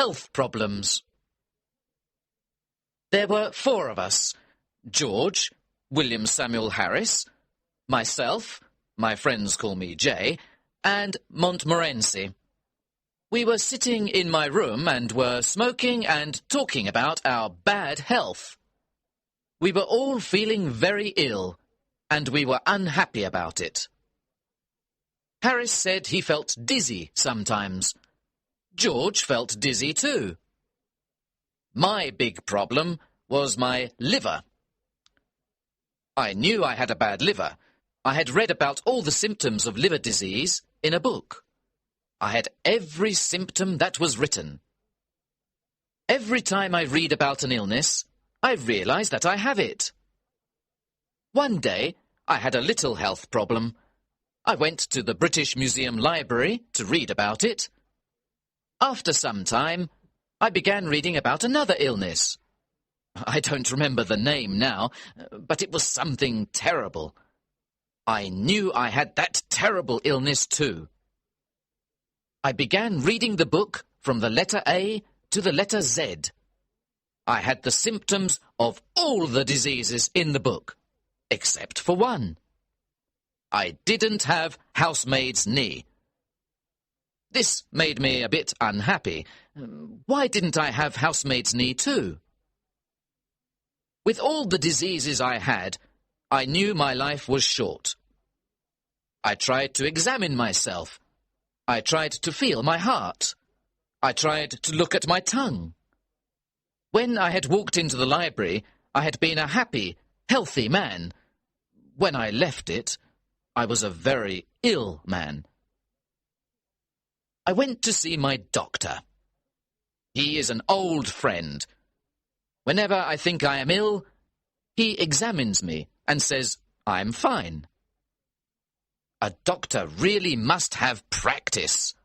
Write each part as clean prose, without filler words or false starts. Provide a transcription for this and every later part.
health problems. There were 4 of us: George, William Samuel Harris, myself, my friends call me Jay, and Montmorency. We were sitting in my room and were smoking and talking about our bad health. We were all feeling very ill, and we were unhappy about it. Harris said he felt dizzy sometimes. George felt dizzy too. My big problem was my liver. I knew I had a bad liver. I had read about all the symptoms of liver disease in a book. I had every symptom that was written. Every time I read about an illness, I realize that I have it. One day, I had a little health problem. I went to the British Museum Library to read about it. After some time, I began reading about another illness. I don't remember the name now, but it was something terrible. I knew I had that terrible illness too. I began reading the book from the letter A to the letter Z. I had the symptoms of all the diseases in the book, except for one. I didn't have housemaid's knee. This made me a bit unhappy. Why didn't I have housemaid's knee too? With all the diseases I had, I knew my life was short. I tried to examine myself. I tried to feel my heart. I tried to look at my tongue. When I had walked into the library, I had been a happy, healthy man. When I left it, I was a very ill man. I went to see my doctor. He is an old friend. Whenever I think I am ill, he examines me and says I'm fine. A doctor really must have practice.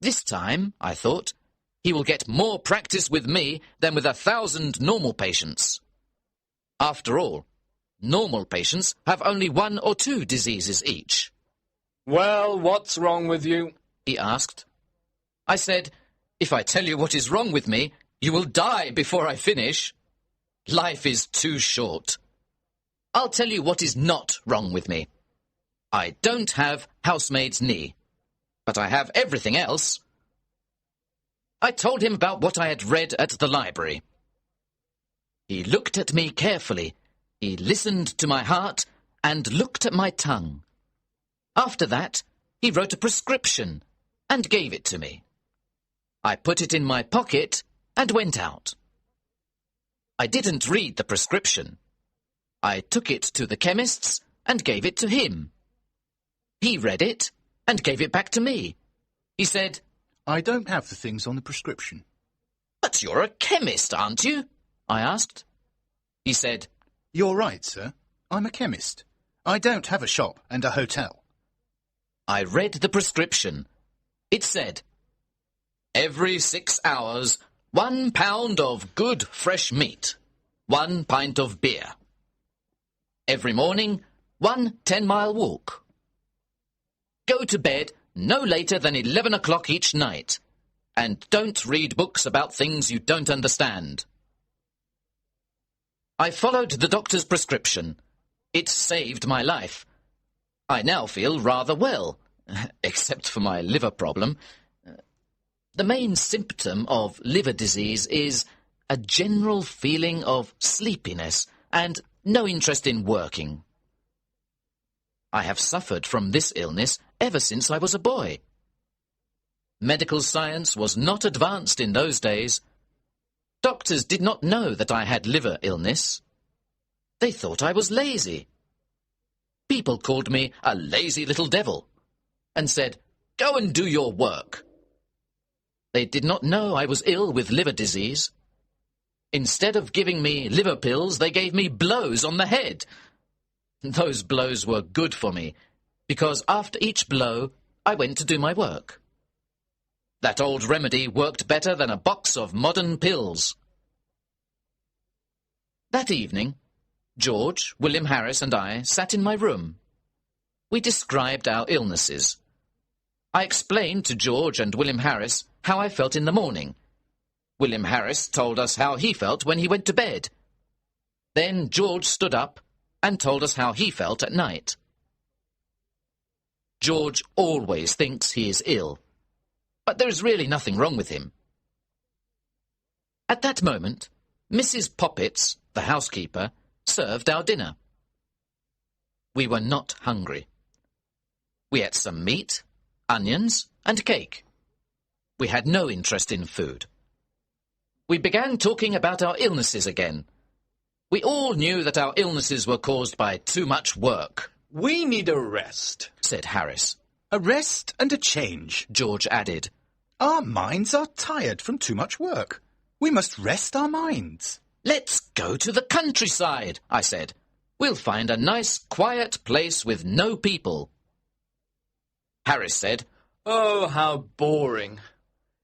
This time, I thought, he will get more practice with me than with 1,000 normal patients. After all, normal patients have only 1 or 2 diseases each. "Well, what's wrong with you?" he asked. I said, "If I tell you what is wrong with me, you will die before I finish. Life is too short. I'll tell you what is not wrong with me. I don't have housemaid's knee, but I have everything else." I told him about what I had read at the library. He looked at me carefully. He listened to my heart and looked at my tongue. After that, he wrote a prescription and gave it to me. I put it in my pocket and went out. I didn't read the prescription. I took it to the chemist's and gave it to him. He read it and gave it back to me. He said, "I don't have the things on the prescription." "But you're a chemist, aren't you?" I asked. He said, "You're right, sir. I'm a chemist. I don't have a shop and a hotel." I read the prescription. It said, "Every 6 hours, 1 pound of good fresh meat, 1 pint of beer. Every morning, 1 10-mile walk. Go to bed no later than 11 o'clock each night, and don't read books about things you don't understand." I followed the doctor's prescription. It saved my life. I now feel rather well, except for my liver problem. The main symptom of liver disease is a general feeling of sleepiness and no interest in working. I have suffered from this illness ever since I was a boy. Medical science was not advanced in those days. Doctors did not know that I had liver illness. They thought I was lazy. People called me a lazy little devil and said, "Go and do your work." They did not know I was ill with liver disease. Instead of giving me liver pills, they gave me blows on the head. Those blows were good for me, because after each blow, I went to do my work. That old remedy worked better than a box of modern pills. That evening, George, William Harris and I sat in my room. We described our illnesses. I explained to George and William Harris how I felt in the morning. William Harris told us how he felt when he went to bed. Then George stood up and told us how he felt at night. George always thinks he is ill, but there is really nothing wrong with him. At that moment, Mrs. Poppets, the housekeeper, served our dinner. We were not hungry. We ate some meat, onions, and cake. We had no interest in food. We began talking about our illnesses again. We all knew that our illnesses were caused by too much work. We need a rest, said Harris. A rest and a change, George added. Our minds are tired from too much work. We must rest our minds. Let's go to the countryside, I said. We'll find a nice, quiet place with no people. Harris said, Oh, how boring.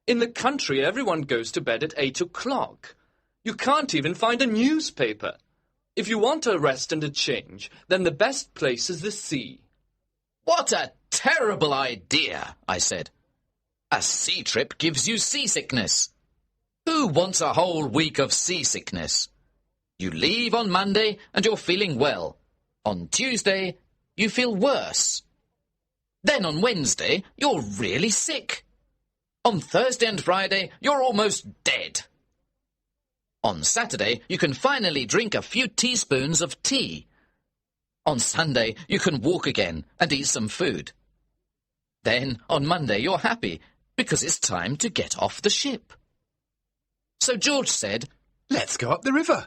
In the country, everyone goes to bed at 8 o'clock. You can't even find a newspaper. If you want a rest and a change, then the best place is the sea. What a terrible idea, I said. A sea trip gives you seasickness. Who wants a whole week of seasickness? You leave on Monday and you're feeling well. On Tuesday, you feel worse. Then on Wednesday, you're really sick. On Thursday and Friday, you're almost dead. On Saturday, you can finally drink a few teaspoons of tea. On Sunday, you can walk again and eat some food. Then, on Monday, you're happy because it's time to get off the ship. So George said, Let's go up the river.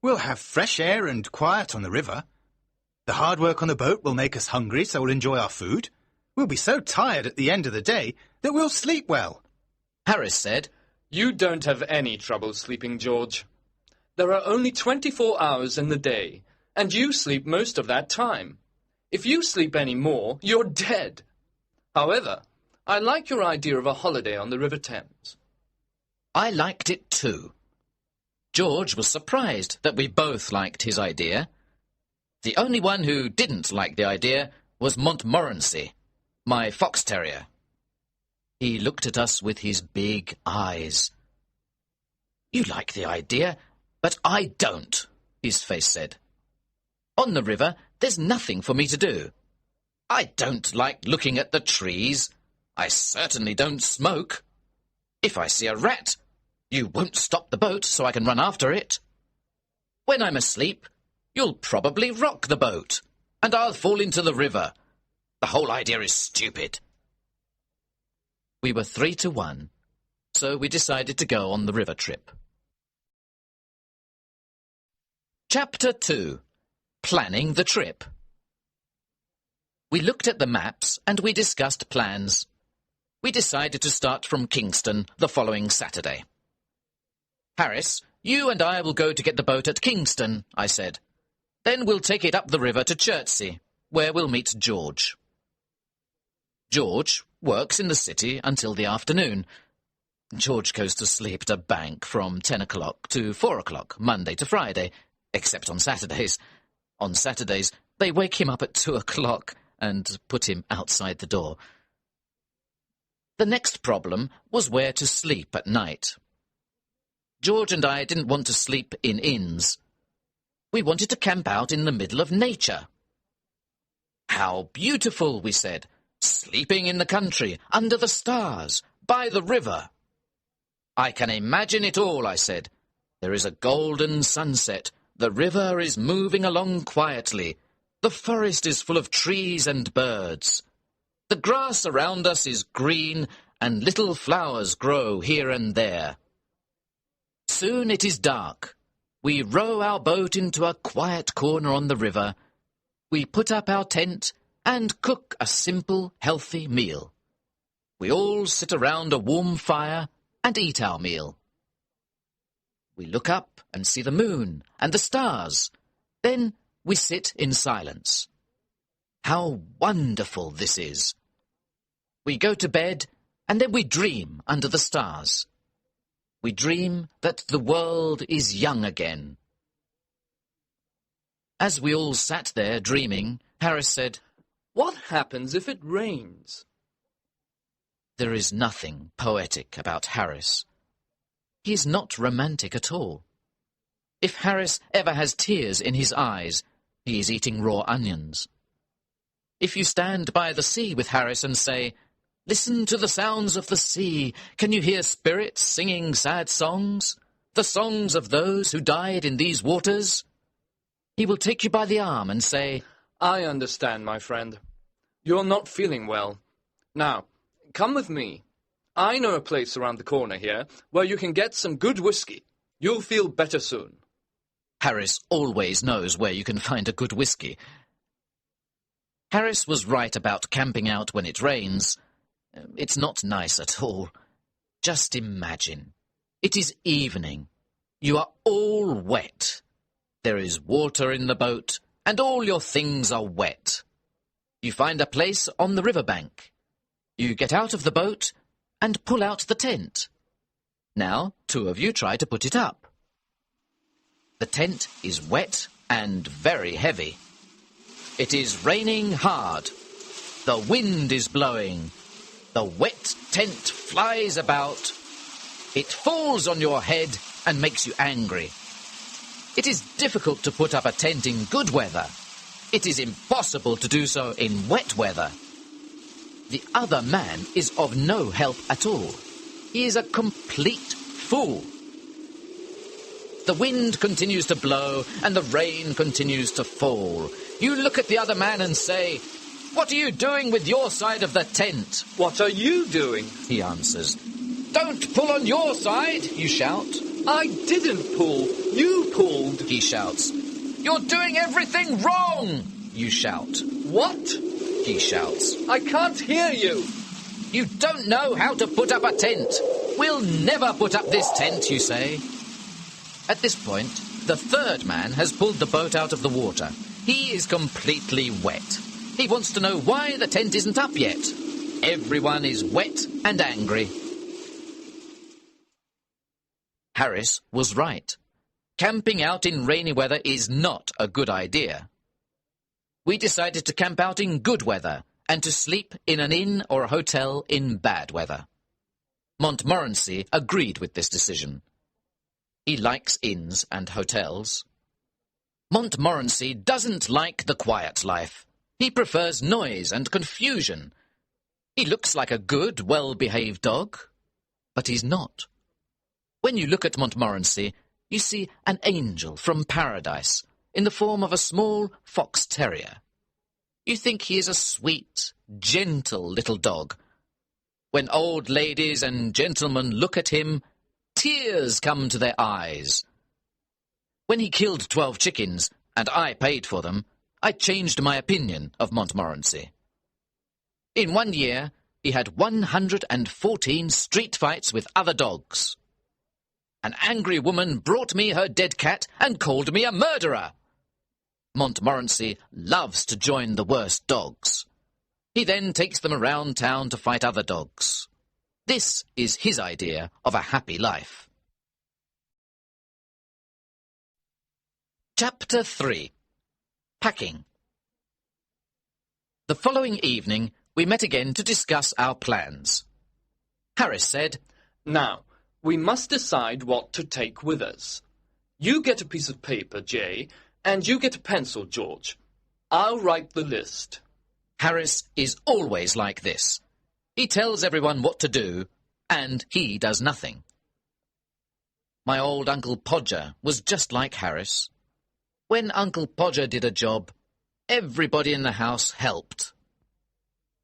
We'll have fresh air and quiet on the river. The hard work on the boat will make us hungry, so we'll enjoy our food. We'll be so tired at the end of the day that we'll sleep well. Harris said, You don't have any trouble sleeping, George. There are only 24 hours in the day, and you sleep most of that time. If you sleep any more, you're dead. However, I like your idea of a holiday on the River Thames. I liked it too. George was surprised that we both liked his idea. The only one who didn't like the idea was Montmorency, my fox terrier. He looked at us with his big eyes. You like the idea, but I don't, his face said. On the river, there's nothing for me to do. I don't like looking at the trees. I certainly don't smoke. If I see a rat, you won't stop the boat so I can run after it. When I'm asleep, you'll probably rock the boat, and I'll fall into the river. The whole idea is stupid. We were 3-1, so we decided to go on the river trip. Chapter 2. Planning the trip. We looked at the maps and we discussed plans. We decided to start from Kingston the following Saturday. Harris, you and I will go to get the boat at Kingston, I said. Then we'll take it up the river to Chertsey, where we'll meet George. George works in the city until the afternoon. George goes to sleep at a bank from 10 o'clock to 4 o'clock, Monday to Friday, except on Saturdays. On Saturdays, they wake him up at 2 o'clock and put him outside the door. The next problem was where to sleep at night. George and I didn't want to sleep in inns. We wanted to camp out in the middle of nature. How beautiful, we said, sleeping in the country, under the stars, by the river. I can imagine it all, I said. There is a golden sunset. The river is moving along quietly. The forest is full of trees and birds. The grass around us is green, and little flowers grow here and there. Soon it is dark. We row our boat into a quiet corner on the river. We put up our tent and cook a simple, healthy meal. We all sit around a warm fire and eat our meal. We look up and see the moon and the stars. Then we sit in silence. How wonderful this is! We go to bed and then we dream under the stars. We dream that the world is young again. As we all sat there dreaming, Harris said, What happens if it rains? There is nothing poetic about Harris. He is not romantic at all. If Harris ever has tears in his eyes, he is eating raw onions. If you stand by the sea with Harris and say, "Listen to the sounds of the sea. Can you hear spirits singing sad songs? The songs of those who died in these waters?" He will take you by the arm and say, I understand, my friend. You're not feeling well. Now, come with me. I know a place around the corner here where you can get some good whiskey. You'll feel better soon. Harris always knows where you can find a good whiskey. Harris was right about camping out when it rains. It's not nice at all. Just imagine. It is evening. You are all wet. There is water in the boat, and all your things are wet. You find a place on the riverbank. You get out of the boat and pull out the tent. Now, 2 of you try to put it up. The tent is wet and very heavy. It is raining hard. The wind is blowing. The wet tent flies about. It falls on your head and makes you angry. It is difficult to put up a tent in good weather. It is impossible to do so in wet weather. The other man is of no help at all. He is a complete fool. The wind continues to blow and the rain continues to fall. You look at the other man and say, "What are you doing with your side of the tent?" What are you doing? He answers. "Don't pull on your side," you shout. I didn't pull. You pulled. He shouts. "You're doing everything wrong," you shout. What? He shouts. I can't hear you. "You don't know how to put up a tent. We'll never put up this tent," you say. At this point, the third man has pulled the boat out of the water. He is completely wet. He wants to know why the tent isn't up yet. Everyone is wet and angry. Harris was right. Camping out in rainy weather is not a good idea. We decided to camp out in good weather and to sleep in an inn or a hotel in bad weather. Montmorency agreed with this decision. He likes inns and hotels. Montmorency doesn't like the quiet life. He prefers noise and confusion. He looks like a good, well-behaved dog, but he's not. When you look at Montmorency, you see an angel from paradise in the form of a small fox terrier. You think he is a sweet, gentle little dog. When old ladies and gentlemen look at him, tears come to their eyes. When he killed 12 chickens, and I paid for them, I changed my opinion of Montmorency. In 1 year, he had 114 street fights with other dogs. An angry woman brought me her dead cat and called me a murderer. Montmorency loves to join the worst dogs. He then takes them around town to fight other dogs. This is his idea of a happy life. Chapter 3. Packing. The following evening, we met again to discuss our plans. Harris said, Now, we must decide what to take with us. You get a piece of paper, Jay, and you get a pencil, George. I'll write the list. Harris is always like this. He tells everyone what to do, and he does nothing. My old Uncle Podger was just like Harris. When Uncle Podger did a job, everybody in the house helped.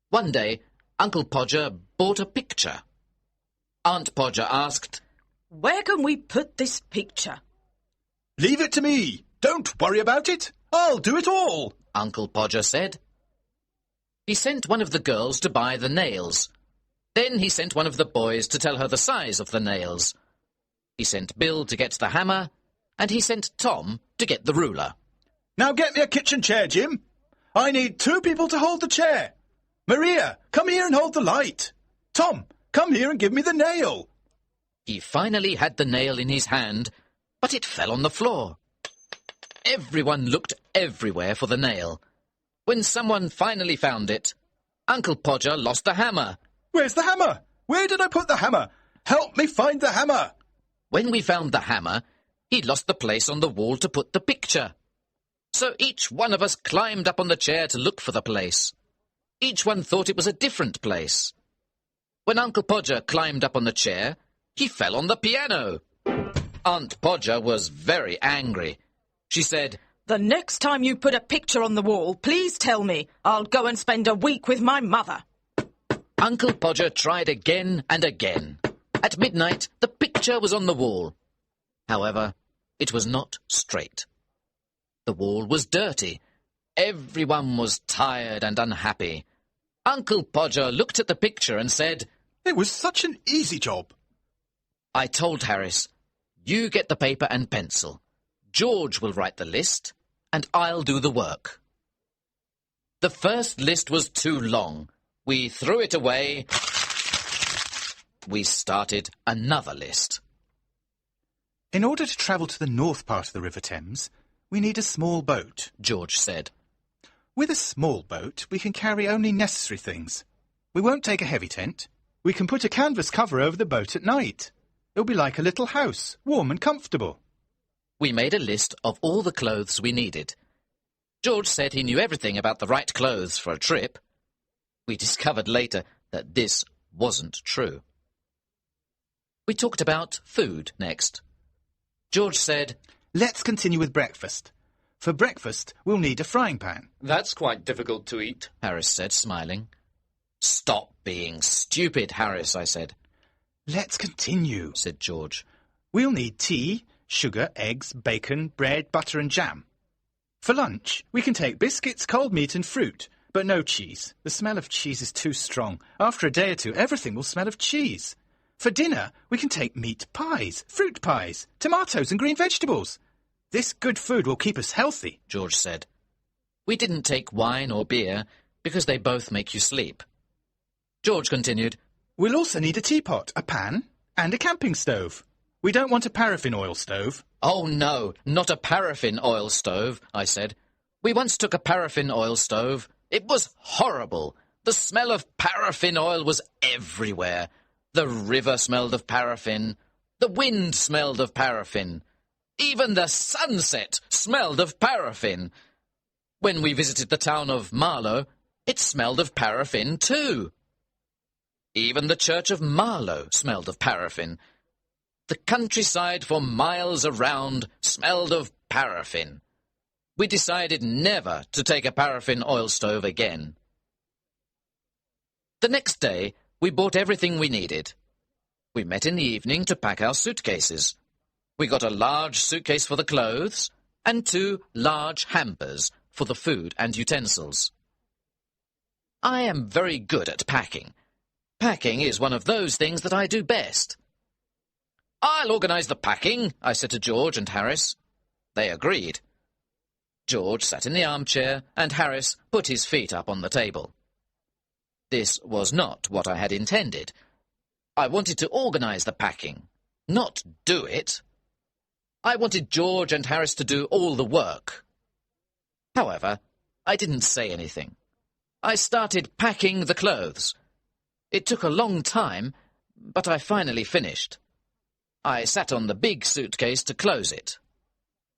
One day, Uncle Podger bought a picture. Aunt Podger asked, "Where can we put this picture?" "Leave it to me. Don't worry about it. I'll do it all," Uncle Podger said. He sent one of the girls to buy the nails. Then he sent one of the boys to tell her the size of the nails. He sent Bill to get the hammer, and he sent Tom to get the ruler. "Now get me a kitchen chair, Jim. I need 2 people to hold the chair. Maria, come here and hold the light. Tom, come here and give me the nail." He finally had the nail in his hand, but it fell on the floor. Everyone looked everywhere for the nail. When someone finally found it, Uncle Podger lost the hammer, Where's the hammer? Where did I put the hammer? Help me find the hammer! When we found the hammer, he'd lost the place on the wall to put the picture. So each one of us climbed up on the chair to look for the place. Each one thought it was a different place. When Uncle Podger climbed up on the chair, he fell on the piano. Aunt Podger was very angry. She said, The next time you put a picture on the wall, please tell me. I'll go and spend a week with my mother. Uncle Podger tried again and again. At midnight, the picture was on the wall. However, it was not straight. The wall was dirty. Everyone was tired and unhappy. Uncle Podger looked at the picture and said, It was such an easy job. I told Harris, You get the paper and pencil. George will write the list, and I'll do the work. The first list was too long. We threw it away. We started another list. In order to travel to the north part of the River Thames, we need a small boat, George said. With a small boat, we can carry only necessary things. We won't take a heavy tent. We can put a canvas cover over the boat at night. It'll be like a little house, warm and comfortable. We made a list of all the clothes we needed. George said he knew everything about the right clothes for a trip. We discovered later that this wasn't true. We talked about food next. George said, Let's continue with breakfast. For breakfast, we'll need a frying pan. That's quite difficult to eat, Harris said, smiling. Stop being stupid, Harris, I said. Let's continue, said George. We'll need tea, sugar, eggs, bacon, bread, butter and jam. For lunch, we can take biscuits, cold meat and fruit, but no cheese. The smell of cheese is too strong. After a day or two, everything will smell of cheese. For dinner, we can take meat pies, fruit pies, tomatoes and green vegetables. This good food will keep us healthy, George said. We didn't take wine or beer because they both make you sleep. George continued, We'll also need a teapot, a pan and a camping stove. We don't want a paraffin oil stove. Oh, no, not a paraffin oil stove, I said. We once took a paraffin oil stove. It was horrible. The smell of paraffin oil was everywhere. The river smelled of paraffin. The wind smelled of paraffin. Even the sunset smelled of paraffin. When we visited the town of Marlow, it smelled of paraffin too. Even the church of Marlow smelled of paraffin. The countryside for miles around smelled of paraffin. We decided never to take a paraffin oil stove again. The next day, we bought everything we needed. We met in the evening to pack our suitcases. We got a large suitcase for the clothes and 2 large hampers for the food and utensils. I am very good at packing. Packing is one of those things that I do best. I'll organise the packing, I said to George and Harris. They agreed. George sat in the armchair and Harris put his feet up on the table. This was not what I had intended. I wanted to organise the packing, not do it. I wanted George and Harris to do all the work. However, I didn't say anything. I started packing the clothes. It took a long time, but I finally finished. I sat on the big suitcase to close it.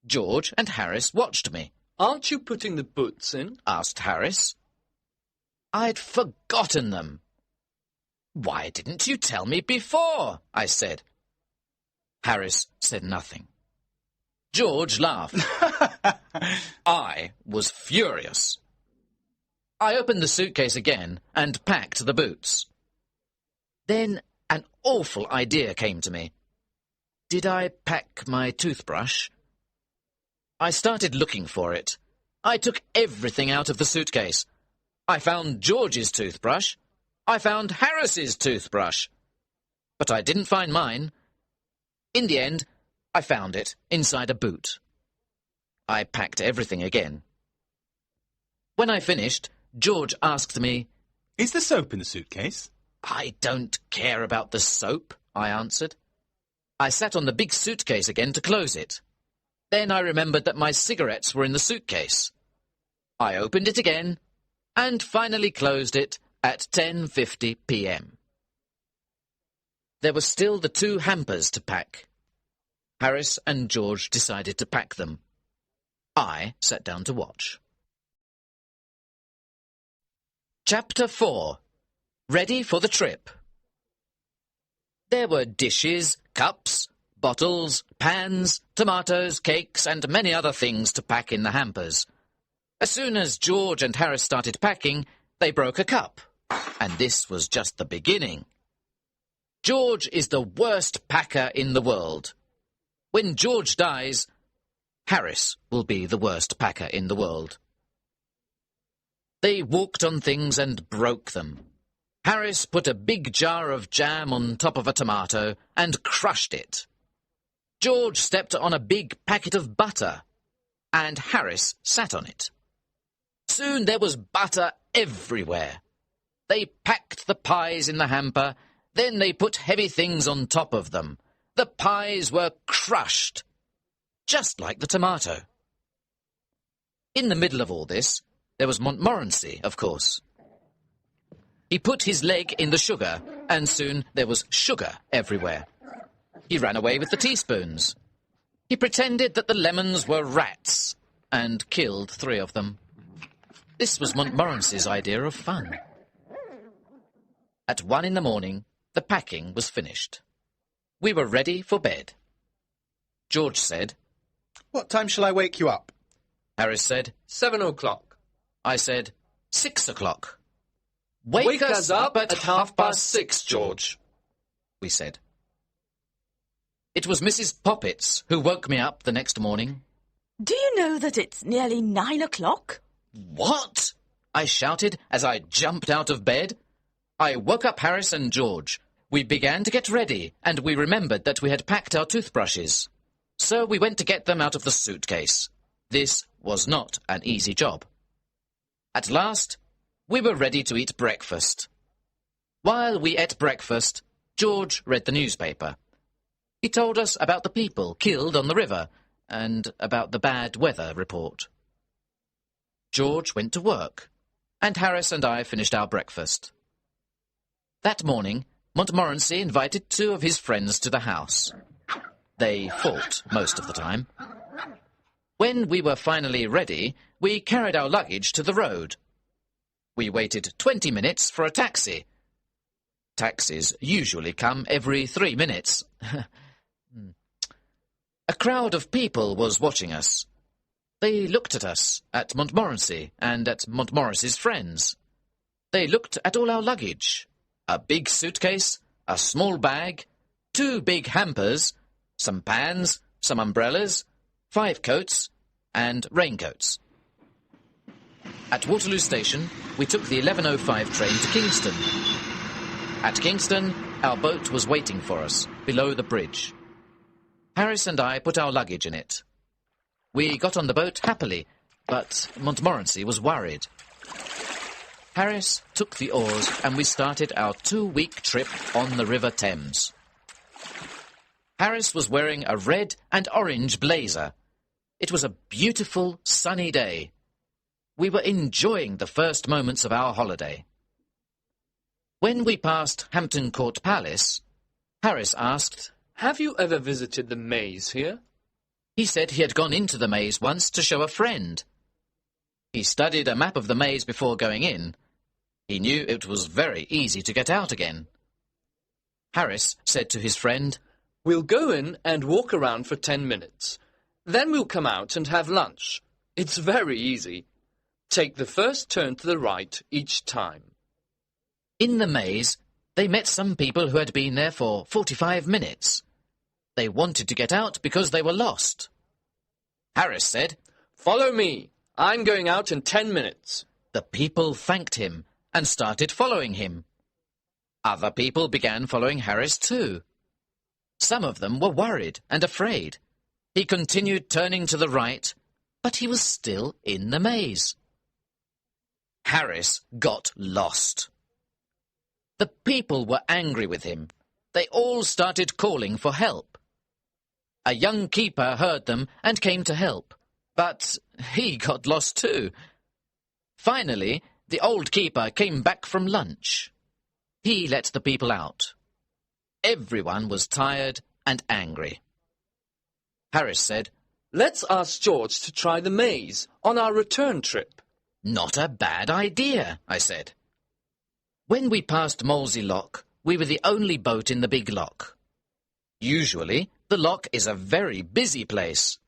George and Harris watched me. Aren't you putting the boots in? Asked Harris. I'd forgotten them. Why didn't you tell me before? I said. Harris said nothing. George laughed. I was furious. I opened the suitcase again and packed the boots. Then an awful idea came to me. Did I pack my toothbrush? I started looking for it. I took everything out of the suitcase. I found George's toothbrush. I found Harris's toothbrush. But I didn't find mine. In the end, I found it inside a boot. I packed everything again. When I finished, George asked me, Is the soap in the suitcase? I don't care about the soap, I answered. I sat on the big suitcase again to close it. Then I remembered that my cigarettes were in the suitcase. I opened it again and finally closed it at 10:50 p.m. there were still the 2 hampers to pack. Harris and George decided to pack them. I sat down to watch. Chapter 4. Ready for the trip. There were dishes, cups, bottles, pans, tomatoes, cakes, and many other things to pack in the hampers. As soon as George and Harris started packing, they broke a cup, and this was just the beginning. George is the worst packer in the world. When George dies, Harris will be the worst packer in the world. They walked on things and broke them. Harris put a big jar of jam on top of a tomato and crushed it. George stepped on a big packet of butter, and Harris sat on it. Soon there was butter everywhere. They packed the pies in the hamper, then they put heavy things on top of them. The pies were crushed, just like the tomato. In the middle of all this, there was Montmorency, of course. He put his leg in the sugar, and soon there was sugar everywhere. He ran away with the teaspoons. He pretended that the lemons were rats, and killed 3 of them. This was Montmorency's idea of fun. At 1 in the morning, the packing was finished. We were ready for bed. George said, What time shall I wake you up? Harris said, 7 o'clock. I said, 6 o'clock. Wake us up at 6:30, George, we said. It was Mrs. Poppets who woke me up the next morning. Do you know that it's nearly 9 o'clock? What? I shouted as I jumped out of bed. I woke up Harris and George. We began to get ready, and we remembered that we had packed our toothbrushes. So we went to get them out of the suitcase. This was not an easy job. At last, we were ready to eat breakfast. While we ate breakfast, George read the newspaper. He told us about the people killed on the river and about the bad weather report. George went to work, and Harris and I finished our breakfast. That morning, Montmorency invited 2 of his friends to the house. They fought most of the time. When we were finally ready, we carried our luggage to the road. We waited 20 minutes for a taxi. Taxis usually come every 3 minutes. A crowd of people was watching us. They looked at us, at Montmorency, and at Montmorency's friends. They looked at all our luggage. A big suitcase, a small bag, 2 big hampers, some pans, some umbrellas, 5 coats, and raincoats. At Waterloo Station, we took the 11:05 train to Kingston. At Kingston, our boat was waiting for us, below the bridge. Harris and I put our luggage in it. We got on the boat happily, but Montmorency was worried. Harris took the oars, and we started our 2-week trip on the River Thames. Harris was wearing a red and orange blazer. It was a beautiful, sunny day. We were enjoying the first moments of our holiday. When we passed Hampton Court Palace, Harris asked, Have you ever visited the maze here? He said he had gone into the maze once to show a friend. He studied a map of the maze before going in. He knew it was very easy to get out again. Harris said to his friend, We'll go in and walk around for 10 minutes. Then we'll come out and have lunch. It's very easy. Take the first turn to the right each time. In the maze, they met some people who had been there for 45 minutes. They wanted to get out because they were lost. Harris said, Follow me. I'm going out in 10 minutes. The people thanked him and started following him. Other people began following Harris too. Some of them were worried and afraid. He continued turning to the right, but he was still in the maze. Harris got lost. The people were angry with him. They all started calling for help. A young keeper heard them and came to help, but he got lost too. Finally, the old keeper came back from lunch. He let the people out. everyone was tired and angry. Harris said, Let's ask George to try the maze on our return trip. "Not a bad idea," I said. When we passed Molesey Lock, we were the only boat in the big lock. Usually, the lock is a very busy place.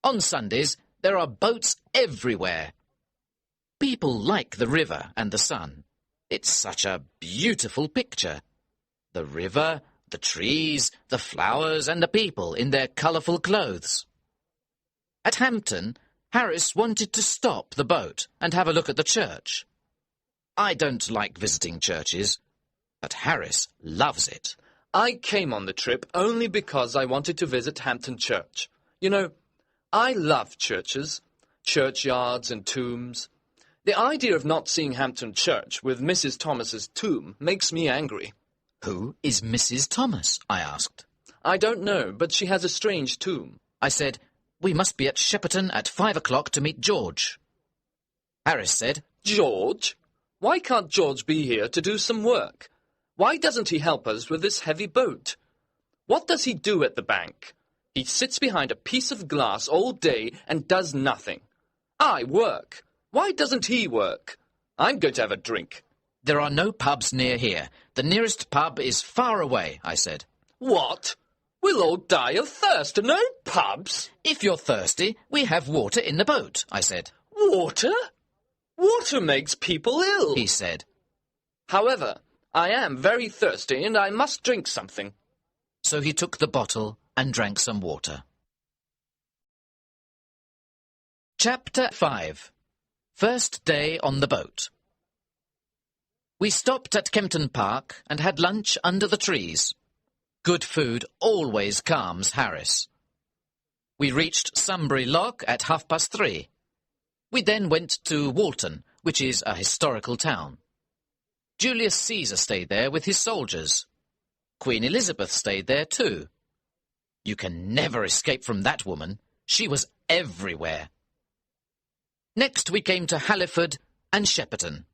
On Sundays, there are boats everywhere. People like the river and the sun. It's such a beautiful picture. The river, the trees, the flowers and the people in their colourful clothes. At Hampton, Harris wanted to stop the boat and have a look at the church. I don't like visiting churches, but Harris loves it. I came on the trip only because I wanted to visit Hampton Church. You know, I love churches, churchyards and tombs. The idea of not seeing Hampton Church with Mrs. Thomas's tomb makes me angry. "Who is Mrs. Thomas?" I asked. I don't know, but she has a strange tomb. I said, "We must be at Shepperton at 5 o'clock to meet George." Harris said, George? Why can't George be here to do some work? Why doesn't he help us with this heavy boat? What does he do at the bank? He sits behind a piece of glass all day and does nothing. I work. Why doesn't he work? I'm going to have a drink. "There are no pubs near here. The nearest pub is far away," I said. What? We'll all die of thirst. No pubs? "If you're thirsty, we have water in the boat," I said. Water? Water makes people ill, He said. However, I am very thirsty and I must drink something. So he took the bottle and drank some water. Chapter 5. First day on the boat. We stopped at Kempton Park and had lunch under the trees. Good food always calms Harris. We reached Sunbury Lock at 3:30. We then went to Walton, which is a historical town. Julius Caesar stayed there with his soldiers. Queen Elizabeth stayed there too. You can never escape from that woman. She was everywhere. Next we came to Halliford and Shepperton.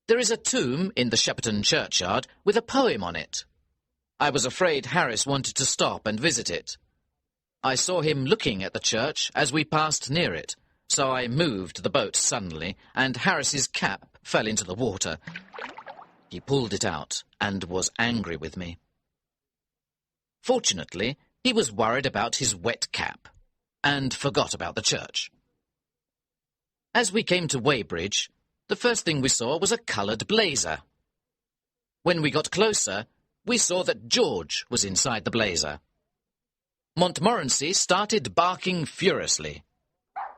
There is a tomb in the Shepperton churchyard with a poem on it. I was afraid Harris wanted to stop and visit it. I saw him looking at the church as we passed near it, so I moved the boat suddenly, and Harris's cap fell into the water. He pulled it out and was angry with me. Fortunately, he was worried about his wet cap and forgot about the church. As we came to Weybridge, the first thing we saw was a coloured blazer. When we got closer, we saw that George was inside the blazer. Montmorency started barking furiously.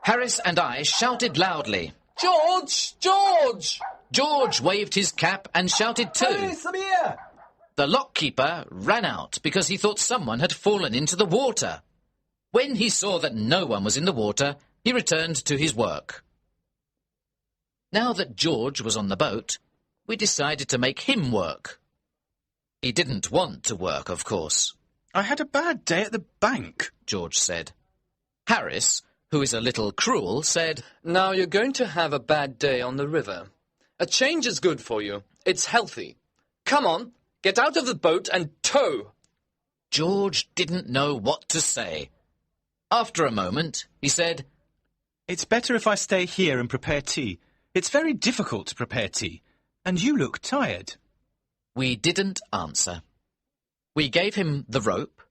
Harris and I shouted loudly. George! George! George waved his cap and shouted too. The lockkeeper ran out because he thought someone had fallen into the water. When he saw that no one was in the water, he returned to his work. Now that George was on the boat, we decided to make him work. He didn't want to work, of course. "I had a bad day at the bank," George said. Harris, who is a little cruel, said, Now you're going to have a bad day on the river. A change is good for you. It's healthy. Come on, get out of the boat and tow. George didn't know what to say. After a moment, he said, "It's better if I stay here and prepare tea. It's very difficult to prepare tea, and you look tired." We didn't answer. We gave him the rope.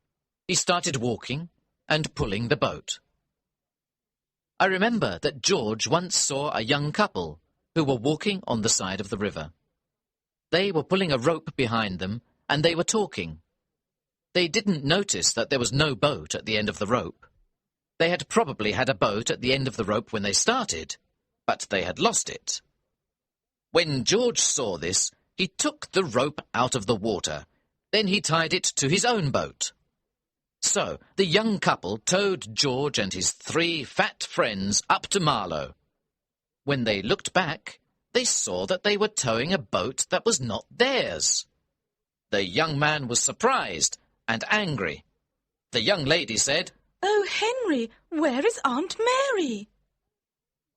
He started walking and pulling the boat. I remember that George once saw a young couple who were walking on the side of the river. They were pulling a rope behind them, and they were talking. They didn't notice that there was no boat at the end of the rope. They had probably had a boat at the end of the rope when they started, but they had lost it. When George saw this, he took the rope out of the water. Then he tied it to his own boat. So the young couple towed George and his 3 fat friends up to Marlow. When they looked back, they saw that they were towing a boat that was not theirs. The young man was surprised and angry. The young lady said, "Oh, Henry, where is Aunt Mary?"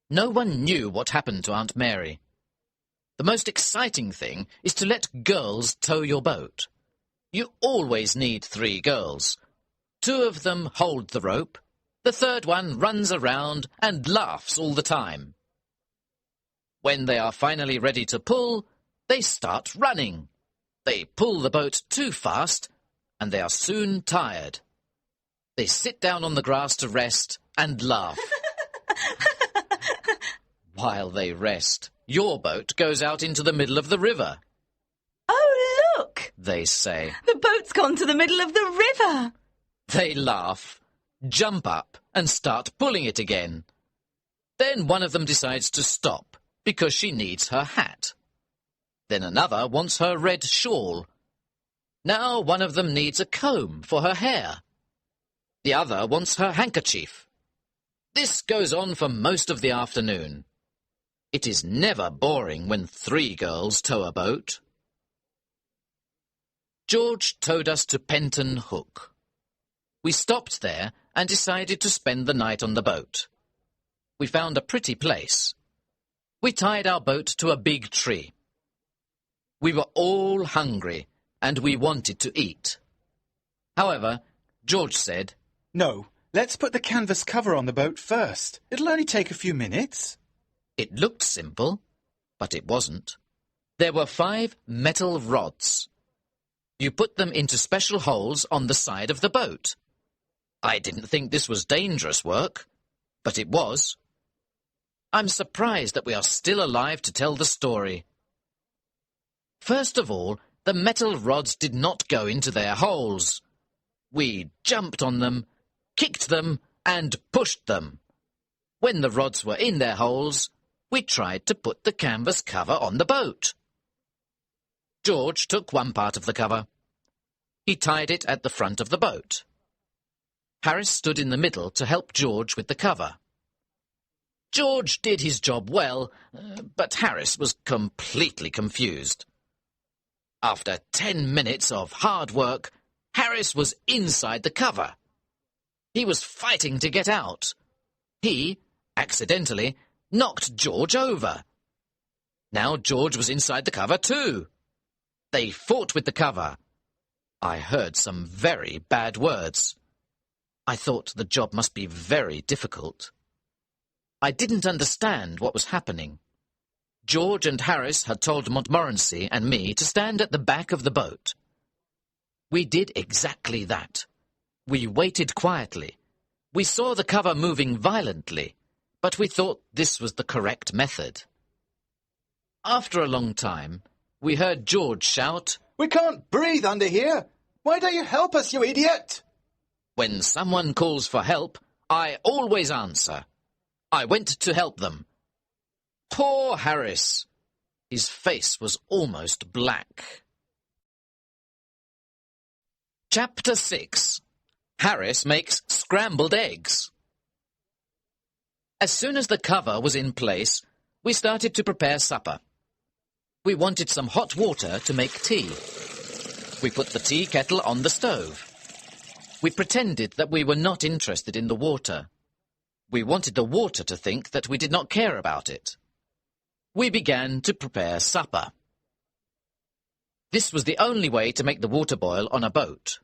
No one knew what happened to Aunt Mary. The most exciting thing is to let girls tow your boat. You always need 3 girls. 2 of them hold the rope. The third one runs around and laughs all the time. When they are finally ready to pull, they start running. They pull the boat too fast, and they are soon tired. They sit down on the grass to rest and laugh. While they rest, your boat goes out into the middle of the river. Oh, look! They say. The boat's gone to the middle of the river. They laugh, jump up, and start pulling it again. Then one of them decides to stop because she needs her hat. Then another wants her red shawl. Now one of them needs a comb for her hair. The other wants her handkerchief. This goes on for most of the afternoon. It is never boring when 3 girls tow a boat. George towed us to Penton Hook. We stopped there and decided to spend the night on the boat. We found a pretty place. We tied our boat to a big tree. We were all hungry and we wanted to eat. However, George said, No, let's put the canvas cover on the boat first. It'll only take a few minutes. It looked simple, but it wasn't. There were 5 metal rods. You put them into special holes on the side of the boat. I didn't think this was dangerous work, but it was. I'm surprised that we are still alive to tell the story. First of all, the metal rods did not go into their holes. We jumped on them, kicked them, and pushed them. When the rods were in their holes, we tried to put the canvas cover on the boat. George took one part of the cover. He tied it at the front of the boat. Harris stood in the middle to help George with the cover. George did his job well, but Harris was completely confused. After 10 minutes of hard work, Harris was inside the cover. He was fighting to get out. He, accidentally, knocked George over. Now George was inside the cover too. They fought with the cover. I heard some very bad words. I thought the job must be very difficult. I didn't understand what was happening. George and Harris had told Montmorency and me to stand at the back of the boat. We did exactly that. We waited quietly. We saw the cover moving violently, but we thought this was the correct method. After a long time, we heard George shout, We can't breathe under here. Why don't you help us, you idiot? When someone calls for help, I always answer. I went to help them. Poor Harris. His face was almost black. Chapter 6. Harris makes scrambled eggs. As soon as the cover was in place, we started to prepare supper. We wanted some hot water to make tea. We put the tea kettle on the stove. We pretended that we were not interested in the water. We wanted the water to think that we did not care about it. We began to prepare supper. This was the only way to make the water boil on a boat.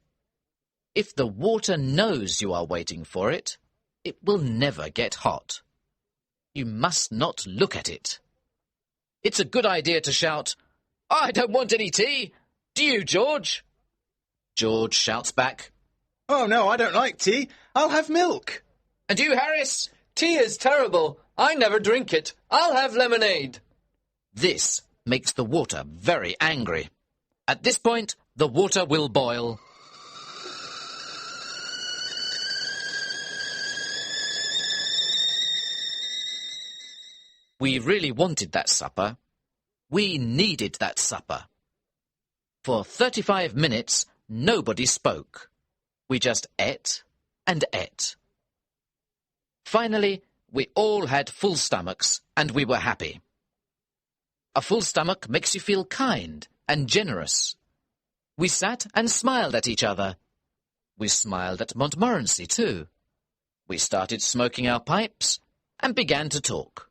If the water knows you are waiting for it, it will never get hot. You must not look at it. It's a good idea to shout, I don't want any tea. Do you, George? George shouts back, Oh, no, I don't like tea. I'll have milk. And you, Harris? Tea is terrible. I never drink it. I'll have lemonade. This makes the water very angry. At this point, the water will boil. We really wanted that supper. We needed that supper. For 35 minutes, nobody spoke. We just ate and ate. Finally, we all had full stomachs and we were happy. A full stomach makes you feel kind and generous. We sat and smiled at each other. We smiled at Montmorency too. We started smoking our pipes and began to talk.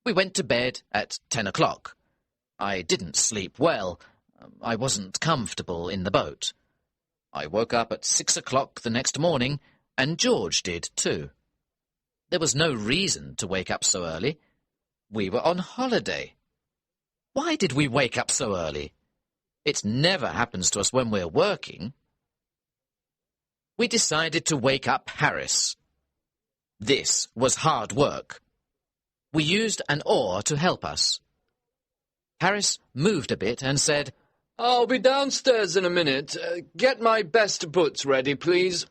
We went to bed at 10 o'clock. I didn't sleep well. I wasn't comfortable in the boat. I woke up at 6 o'clock the next morning, and George did too. There was no reason to wake up so early. We were on holiday. Why did we wake up so early? It never happens to us when we're working. We decided to wake up Harris. This was hard work. We used an oar to help us. Harris moved a bit and said, "I'll be downstairs in a minute. Get my best boots ready, please."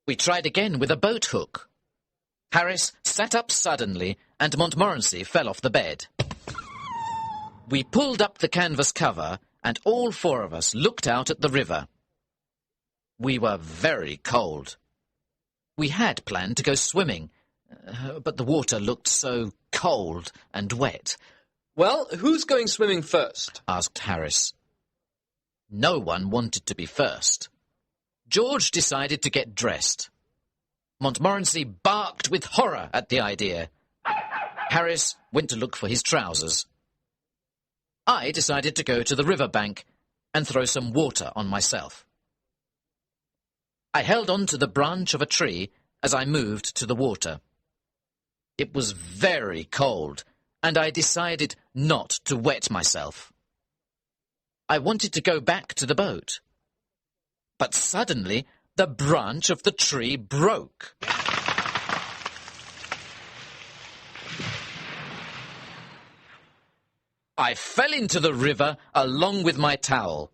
We tried again with a boat hook. Harris sat up suddenly, and Montmorency fell off the bed. We pulled up the canvas cover, and all four of us looked out at the river. We were very cold. We had planned to go swimming, but the water looked so cold and wet. "Well, who's going swimming first?" asked Harris. No one wanted to be first. George decided to get dressed. Montmorency barked with horror at the idea. Harris went to look for his trousers. I decided to go to the river bank and throw some water on myself. I held on to the branch of a tree as I moved to the water. It was very cold, and I decided not to wet myself. I wanted to go back to the boat. But suddenly, the branch of the tree broke. I fell into the river along with my towel.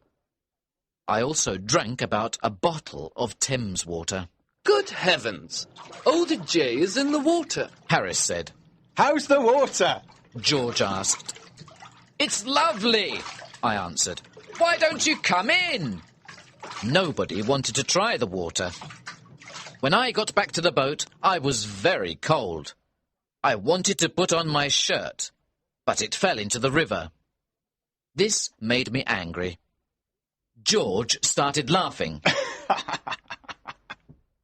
I also drank about a bottle of Thames water. "Good heavens! Old J is in the water," Harris said. How's the water? George asked. "It's lovely," I answered. "Why don't you come in?" Nobody wanted to try the water. When I got back to the boat, I was very cold. I wanted to put on my shirt, but it fell into the river. This made me angry. George started laughing.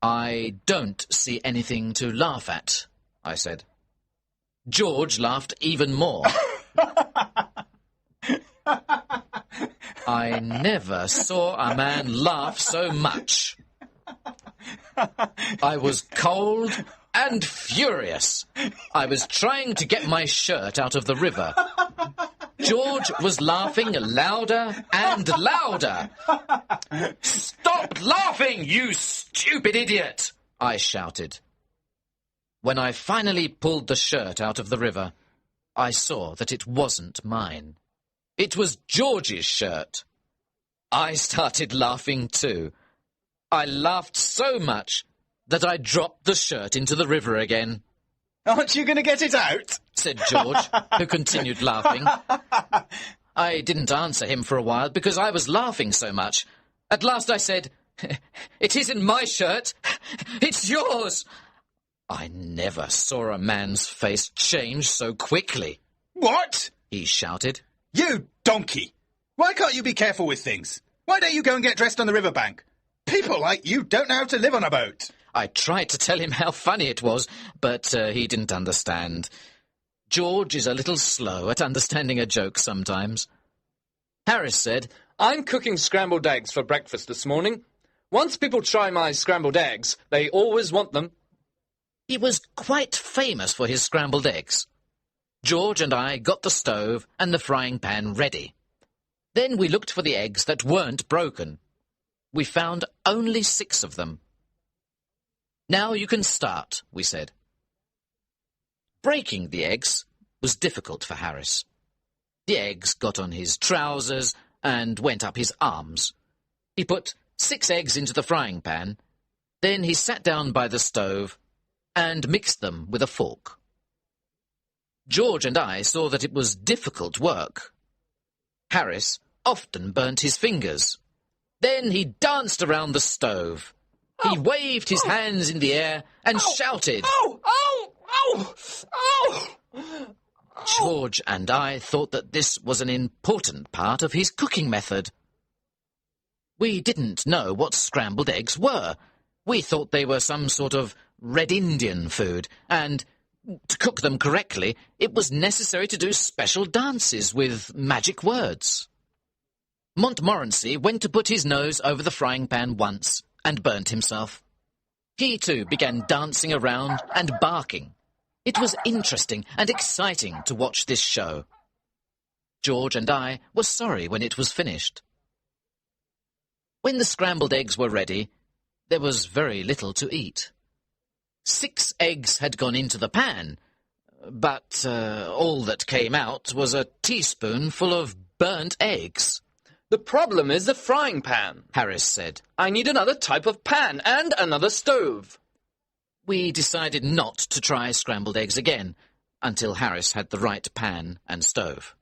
"I don't see anything to laugh at," I said. George laughed even more. I never saw a man laugh so much. I was cold and furious. I was trying to get my shirt out of the river. George was laughing louder and louder. "Stop laughing, you stupid idiot!" I shouted. When I finally pulled the shirt out of the river, I saw that it wasn't mine. It was George's shirt. I started laughing too. I laughed so much that I dropped the shirt into the river again. Aren't you going to get it out? Said George, who continued laughing. I didn't answer him for a while because I was laughing so much. At last I said, "It isn't my shirt. It's yours." I never saw a man's face change so quickly. What? He shouted. You donkey! Why can't you be careful with things? Why don't you go and get dressed on the riverbank? People like you don't know how to live on a boat. I tried to tell him how funny it was, but he didn't understand. George is a little slow at understanding a joke sometimes. Harris said, "I'm cooking scrambled eggs for breakfast this morning. Once people try my scrambled eggs, they always want them." He was quite famous for his scrambled eggs. George and I got the stove and the frying pan ready. Then we looked for the eggs that weren't broken. We found only 6 of them. "Now you can start," we said. Breaking the eggs was difficult for Harris. The eggs got on his trousers and went up his arms. He put 6 eggs into the frying pan. Then he sat down by the stove and mixed them with a fork. George and I saw that it was difficult work. Harris often burnt his fingers. Then he danced around the stove. He waved his hands in the air and shouted. George and I thought that this was an important part of his cooking method. We didn't know what scrambled eggs were. We thought they were some sort of Red Indian food, and to cook them correctly, it was necessary to do special dances with magic words. Montmorency went to put his nose over the frying pan once and burnt himself. He too began dancing around and barking. It was interesting and exciting to watch this show. George and I were sorry when it was finished. When the scrambled eggs were ready, there was very little to eat. 6 eggs had gone into the pan, but all that came out was a teaspoonful of burnt eggs. The problem is the frying pan, Harris said. I need another type of pan and another stove. We decided not to try scrambled eggs again until Harris had the right pan and stove.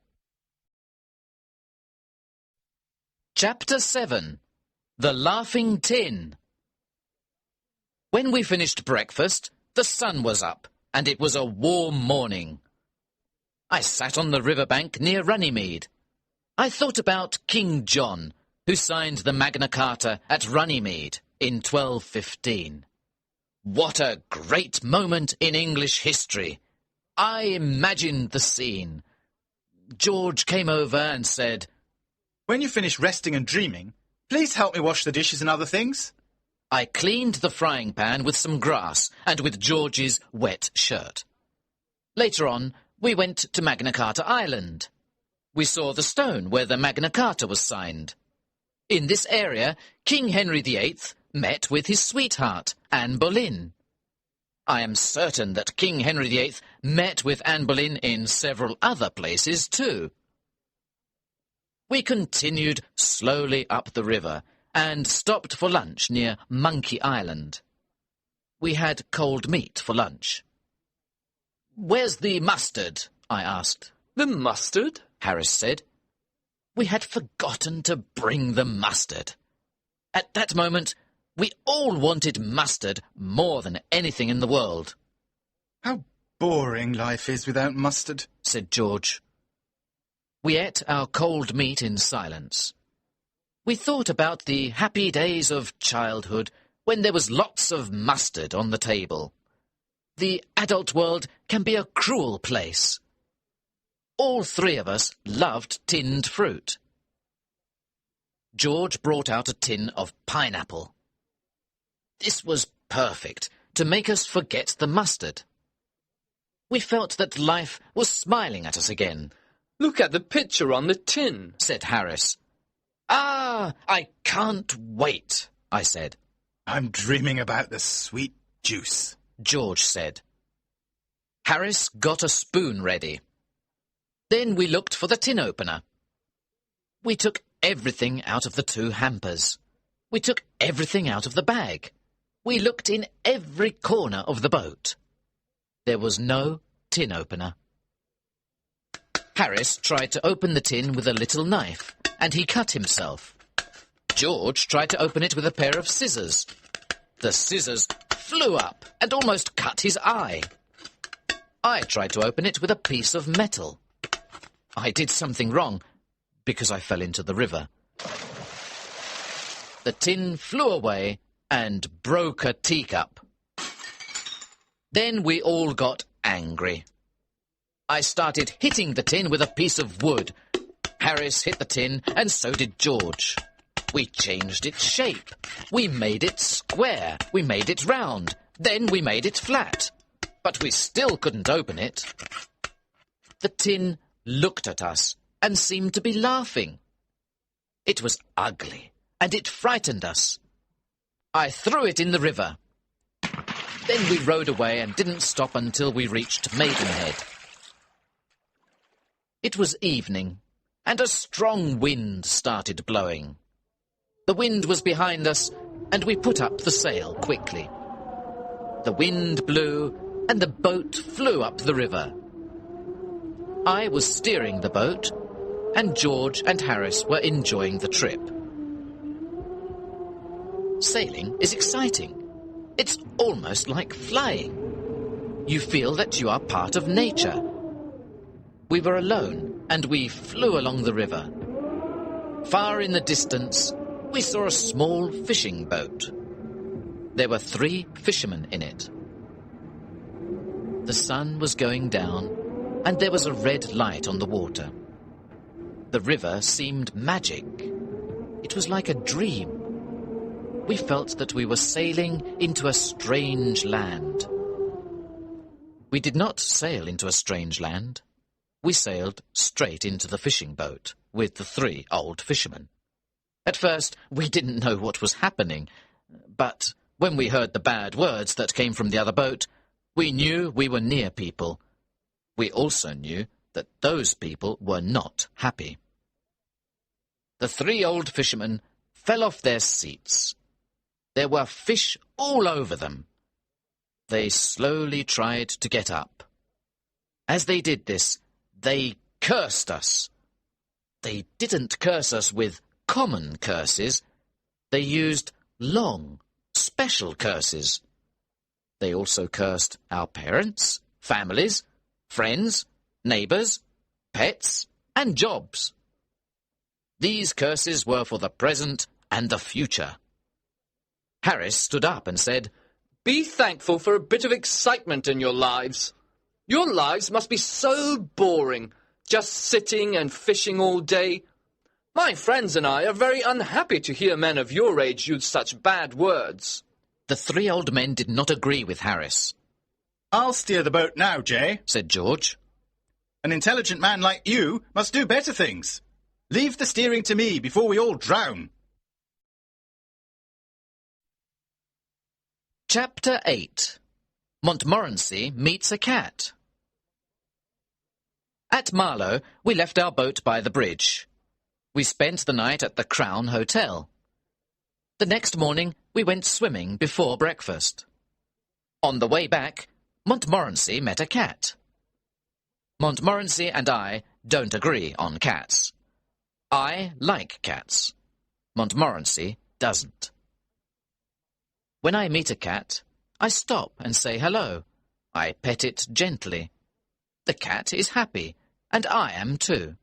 Chapter 7. The Laughing Tin. When we finished breakfast, the sun was up, and it was a warm morning. I sat on the riverbank near Runnymede. I thought about King John, who signed the Magna Carta at Runnymede in 1215. What a great moment in English history! I imagined the scene. George came over and said, When you finish resting and dreaming, please help me wash the dishes and other things. I cleaned the frying pan with some grass and with George's wet shirt. Later on, we went to Magna Carta Island. We saw the stone where the Magna Carta was signed. In this area, King Henry VIII met with his sweetheart, Anne Boleyn. I am certain that King Henry VIII met with Anne Boleyn in several other places too. We continued slowly up the river and stopped for lunch near Monkey Island. We had cold meat for lunch. "Where's the mustard?" I asked. The mustard? Harris said. We had forgotten to bring the mustard. At that moment, we all wanted mustard more than anything in the world. How boring life is without mustard, said George. We ate our cold meat in silence. We thought about the happy days of childhood when there was lots of mustard on the table. The adult world can be a cruel place. All 3 of us loved tinned fruit. George brought out a tin of pineapple. This was perfect to make us forget the mustard. We felt that life was smiling at us again. Look at the picture on the tin, said Harris. Ah, I can't wait, I said. I'm dreaming about the sweet juice, George said. Harris got a spoon ready. Then we looked for the tin opener. We took everything out of the 2 hampers. We took everything out of the bag. We looked in every corner of the boat. There was no tin opener. Harris tried to open the tin with a little knife, and he cut himself. George tried to open it with a pair of scissors. The scissors flew up and almost cut his eye. I tried to open it with a piece of metal. I did something wrong, because I fell into the river. The tin flew away and broke a teacup. Then we all got angry. I started hitting the tin with a piece of wood. Harris hit the tin, and so did George. We changed its shape. We made it square. We made it round. Then we made it flat. But we still couldn't open it. The tin looked at us and seemed to be laughing. It was ugly, and it frightened us. I threw it in the river. Then we rowed away and didn't stop until we reached Maidenhead. It was evening, and a strong wind started blowing. The wind was behind us, and we put up the sail quickly. The wind blew, and the boat flew up the river. I was steering the boat, and George and Harris were enjoying the trip. Sailing is exciting. It's almost like flying. You feel that you are part of nature. We were alone, and we flew along the river. Far in the distance, we saw a small fishing boat. There were 3 fishermen in it. The sun was going down, and there was a red light on the water. The river seemed magic. It was like a dream. We felt that we were sailing into a strange land. We did not sail into a strange land. We sailed straight into the fishing boat with the 3 old fishermen. At first, we didn't know what was happening, but when we heard the bad words that came from the other boat, we knew we were near people. We also knew that those people were not happy. The 3 old fishermen fell off their seats. There were fish all over them. They slowly tried to get up. As they did this, they cursed us. They didn't curse us with common curses. They used long, special curses. They also cursed our parents, families, friends, neighbours, pets, and jobs. These curses were for the present and the future. Harris stood up and said, Be thankful for a bit of excitement in your lives. Your lives must be so boring, just sitting and fishing all day. My friends and I are very unhappy to hear men of your age use such bad words. The 3 old men did not agree with Harris. I'll steer the boat now, Jay, said George. An intelligent man like you must do better things. Leave the steering to me before we all drown. Chapter 8. Montmorency Meets a Cat. At Marlow, we left our boat by the bridge. We spent the night at the Crown Hotel. The next morning, we went swimming before breakfast. On the way back, Montmorency met a cat. Montmorency and I don't agree on cats. I like cats. Montmorency doesn't. When I meet a cat, I stop and say hello. I pet it gently. The cat is happy, and I am too.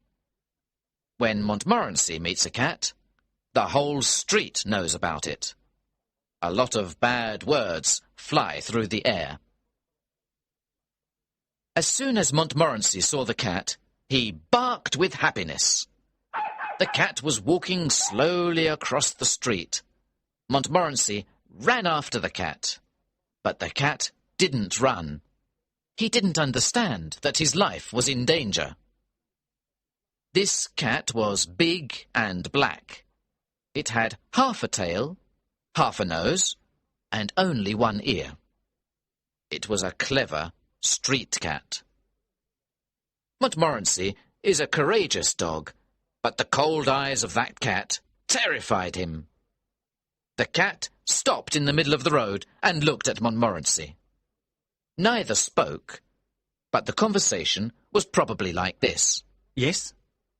When Montmorency meets a cat, the whole street knows about it. A lot of bad words fly through the air. As soon as Montmorency saw the cat, he barked with happiness. The cat was walking slowly across the street. Montmorency ran after the cat, but the cat didn't run. He didn't understand that his life was in danger. This cat was big and black. It had half a tail, half a nose, and only 1 ear. It was a clever street cat. Montmorency is a courageous dog, but the cold eyes of that cat terrified him. The cat stopped in the middle of the road and looked at Montmorency. Neither spoke, but the conversation was probably like this. Yes?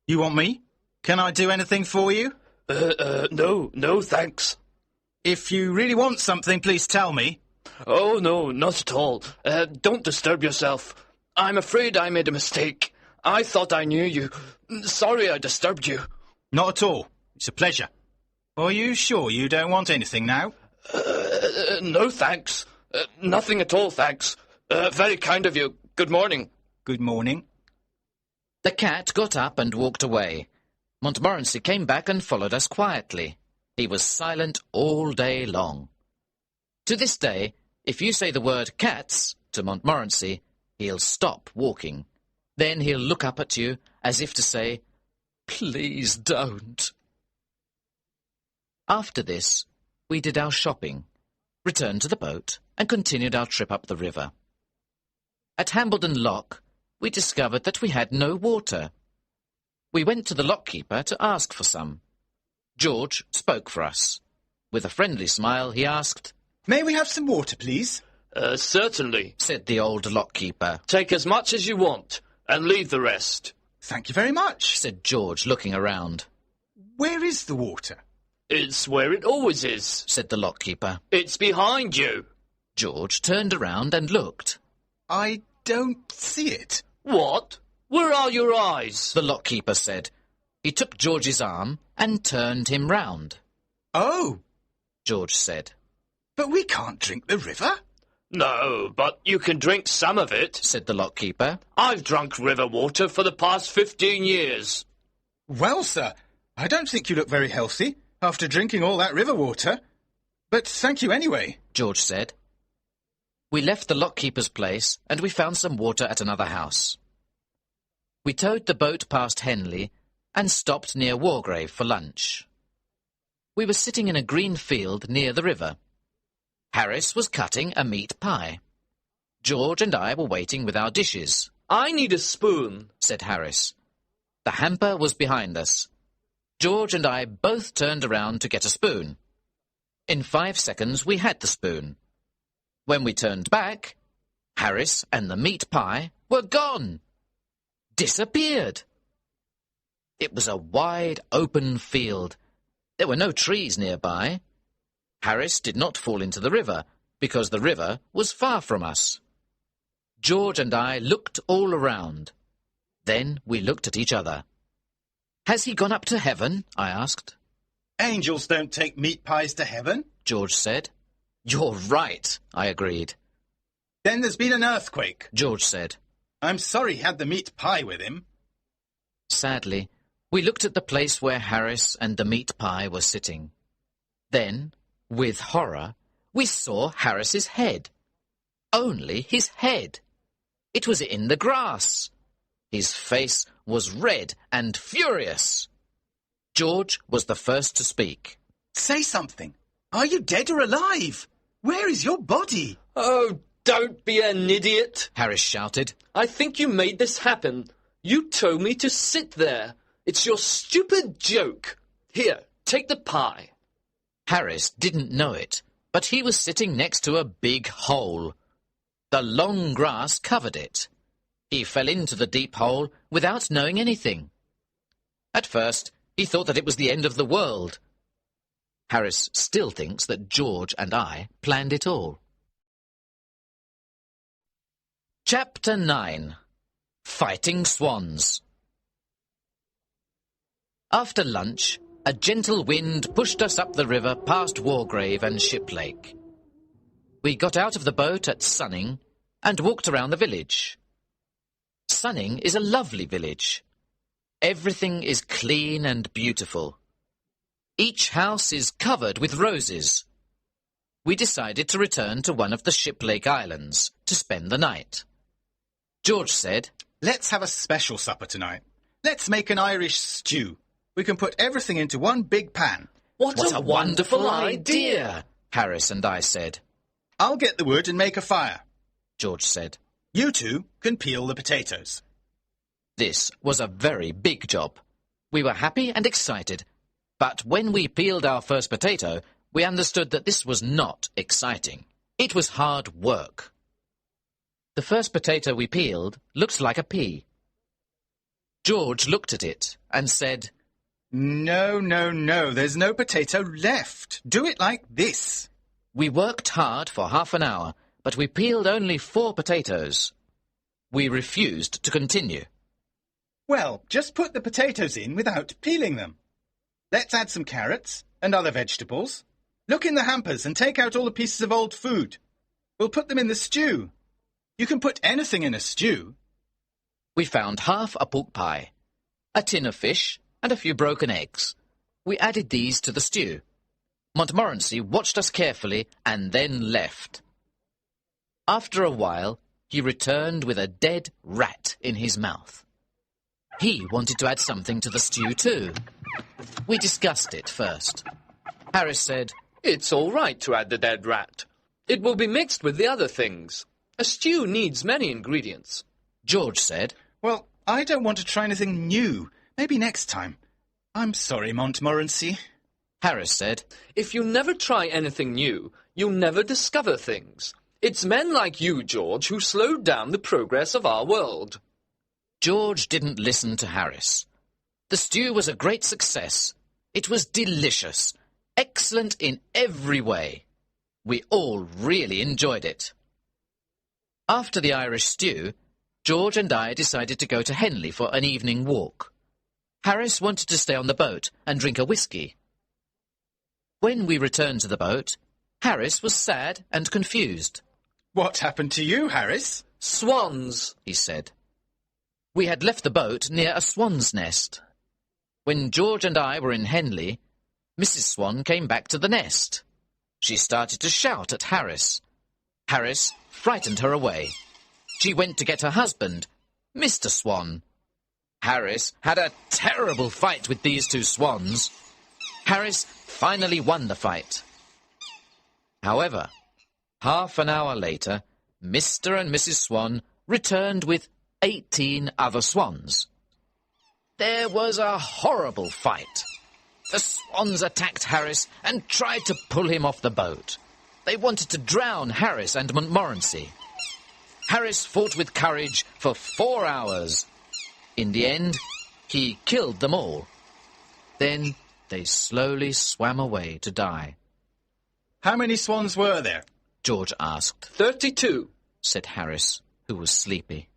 You want me? Can I do anything for you? No, thanks. If you really want something, please tell me. Oh, no, not at all. Don't disturb yourself. I'm afraid I made a mistake. I thought I knew you. Sorry I disturbed you. Not at all. It's a pleasure. Are you sure you don't want anything now? No, thanks. Nothing at all, thanks. Very kind of you. Good morning. Good morning. The cat got up and walked away. Montmorency came back and followed us quietly. He was silent all day long. To this day, if you say the word cats to Montmorency, he'll stop walking. Then he'll look up at you as if to say, "Please don't." After this, we did our shopping, returned to the boat, and continued our trip up the river. At Hambledon Lock, we discovered that we had no water. We went to the lockkeeper to ask for some. George spoke for us. With a friendly smile, he asked, "May we have some water, please?" Certainly, said the old lockkeeper. Take as much as you want, and leave the rest. Thank you very much, said George, looking around. Where is the water? It's where it always is, said the lockkeeper. It's behind you. George turned around and looked. I don't see it. What? Where are your eyes? The lockkeeper said. He took George's arm and turned him round. Oh, George said. But we can't drink the river. No, but you can drink some of it, said the lockkeeper. I've drunk river water for the past 15 years. Well, sir, I don't think you look very healthy. after drinking all that river water. But thank you anyway, George said. We left the lockkeeper's place and we found some water at another house. We towed the boat past Henley and stopped near Wargrave for lunch. We were sitting in a green field near the river. Harris was cutting a meat pie. George and I were waiting with our dishes. I need a spoon, said Harris. The hamper was behind us. George and I both turned around to get a spoon. In 5 seconds we had the spoon. When we turned back, Harris and the meat pie were gone. Disappeared. It was a wide, open field. There were no trees nearby. Harris did not fall into the river, because the river was far from us. George and I looked all around. Then we looked at each other. Has he gone up to heaven? I asked. Angels don't take meat pies to heaven, George said. You're right, I agreed. Then there's been an earthquake, George said. I'm sorry he had the meat pie with him. Sadly, we looked at the place where Harris and the meat pie were sitting. Then, with horror, we saw Harris's head. Only his head. It was in the grass. His face was red and furious. George was the first to speak. Say something. Are you dead or alive? Where is your body? Oh, don't be an idiot, Harris shouted. I think you made this happen. You told me to sit there. It's your stupid joke. Here, take the pie. Harris didn't know it, but he was sitting next to a big hole. The long grass covered it. He fell into the deep hole without knowing anything. At first, he thought that it was the end of the world. Harris still thinks that George and I planned it all. Chapter 9. Fighting Swans. After lunch, a gentle wind pushed us up the river past Wargrave and Shiplake. We got out of the boat at Sunning and walked around the village. Sunning is a lovely village. Everything is clean and beautiful. Each house is covered with roses. We decided to return to one of the Shiplake Islands to spend the night. George said, Let's have a special supper tonight. Let's make an Irish stew. We can put everything into one big pan. What a wonderful idea, Harris and I said. I'll get the wood and make a fire, George said. You two can peel the potatoes. This was a very big job. We were happy and excited, but when we peeled our first potato, we understood that this was not exciting. It was hard work. The first potato we peeled looked like a pea. George looked at it and said, No, there's no potato left. Do it like this. We worked hard for half an hour, but we peeled only 4 potatoes. We refused to continue. Well, just put the potatoes in without peeling them. Let's add some carrots and other vegetables. Look in the hampers and take out all the pieces of old food. We'll put them in the stew. You can put anything in a stew. We found half a pork pie, a tin of fish, and a few broken eggs. We added these to the stew. Montmorency watched us carefully and then left. After a while, he returned with a dead rat in his mouth. He wanted to add something to the stew too. We discussed it first. Harris said, It's all right to add the dead rat. It will be mixed with the other things. A stew needs many ingredients. George said, Well, I don't want to try anything new. Maybe next time. I'm sorry, Montmorency. Harris said, If you never try anything new, you'll never discover things. It's men like you, George, who slowed down the progress of our world. George didn't listen to Harris. The stew was a great success. It was delicious, excellent in every way. We all really enjoyed it. After the Irish stew, George and I decided to go to Henley for an evening walk. Harris wanted to stay on the boat and drink a whiskey. When we returned to the boat, Harris was sad and confused. What happened to you, Harris? Swans, he said. We had left the boat near a swan's nest. When George and I were in Henley, Mrs. Swan came back to the nest. She started to shout at Harris. Harris frightened her away. She went to get her husband, Mr. Swan. Harris had a terrible fight with these two swans. Harris finally won the fight. However, half an hour later, Mr. and Mrs. Swan returned with 18 other swans. There was a horrible fight. The swans attacked Harris and tried to pull him off the boat. They wanted to drown Harris and Montmorency. Harris fought with courage for 4 hours. In the end, he killed them all. Then they slowly swam away to die. How many swans were there? George asked. 32, said Harris, who was sleepy.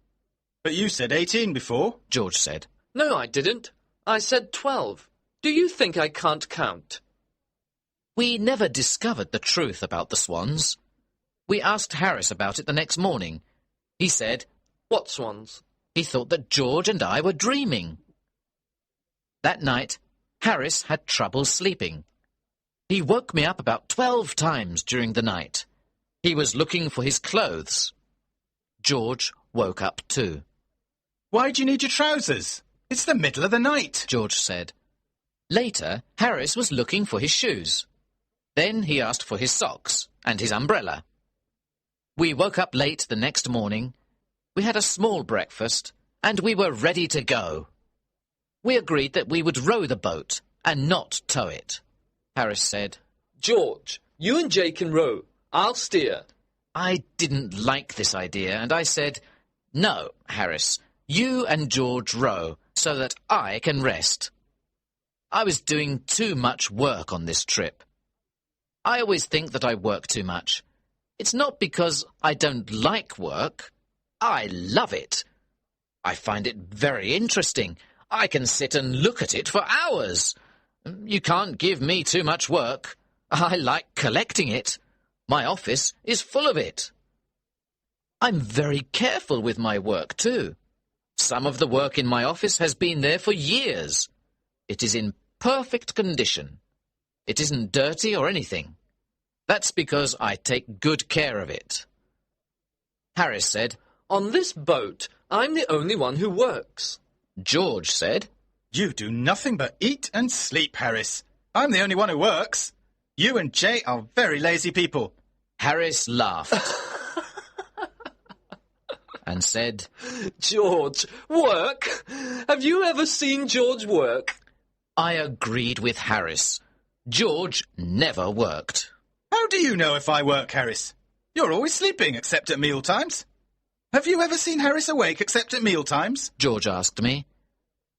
But you said 18 before. George said. No, I didn't. I said 12. Do you think I can't count? We never discovered the truth about the swans. We asked Harris about it the next morning. He said, What swans? He thought that George and I were dreaming. That night, Harris had trouble sleeping. He woke me up about 12 times during the night. He was looking for his clothes. George woke up too. Why do you need your trousers? It's the middle of the night, George said. Later, Harris was looking for his shoes. Then he asked for his socks and his umbrella. We woke up late the next morning. We had a small breakfast, and we were ready to go. We agreed that we would row the boat and not tow it. Harris said, George, you and Jay can row. I'll steer. I didn't like this idea, and I said, No, Harris, you and George row so that I can rest. I was doing too much work on this trip. I always think that I work too much. It's not because I don't like work. I love it. I find it very interesting. I can sit and look at it for hours. You can't give me too much work. I like collecting it. My office is full of it. I'm very careful with my work too. Some of the work in my office has been there for years. It is in perfect condition. It isn't dirty or anything. That's because I take good care of it. Harris said, On this boat, I'm the only one who works. George said, You do nothing but eat and sleep, Harris. I'm the only one who works. You and Jay are very lazy people. Harris laughed and said, George, work? Have you ever seen George work? I agreed with Harris. George never worked. How do you know if I work, Harris? You're always sleeping except at meal times. Have you ever seen Harris awake except at meal times? George asked me.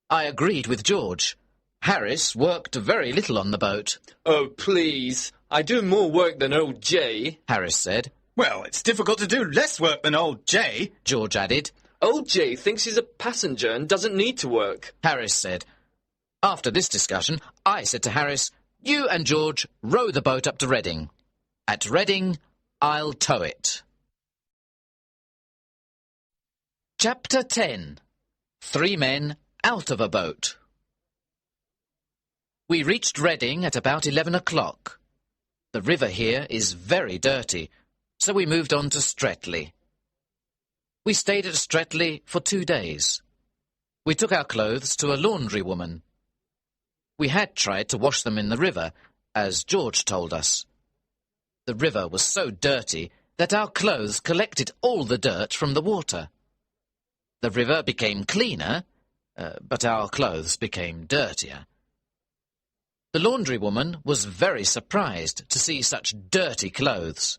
I agreed with George. Harris worked very little on the boat. Oh, please. I do more work than old Jay, Harris said. Well, it's difficult to do less work than old Jay, George added. Old Jay thinks he's a passenger and doesn't need to work, Harris said. After this discussion, I said to Harris, You and George row the boat up to Reading. At Reading, I'll tow it. Chapter 10. 3 Men Out of a Boat. We reached Reading at about 11 o'clock. The river here is very dirty, so we moved on to Streatley. We stayed at Streatley for 2 days. We took our clothes to a laundry woman. We had tried to wash them in the river, as George told us. The river was so dirty that our clothes collected all the dirt from the water. The river became cleaner, but our clothes became dirtier. The laundry woman was very surprised to see such dirty clothes.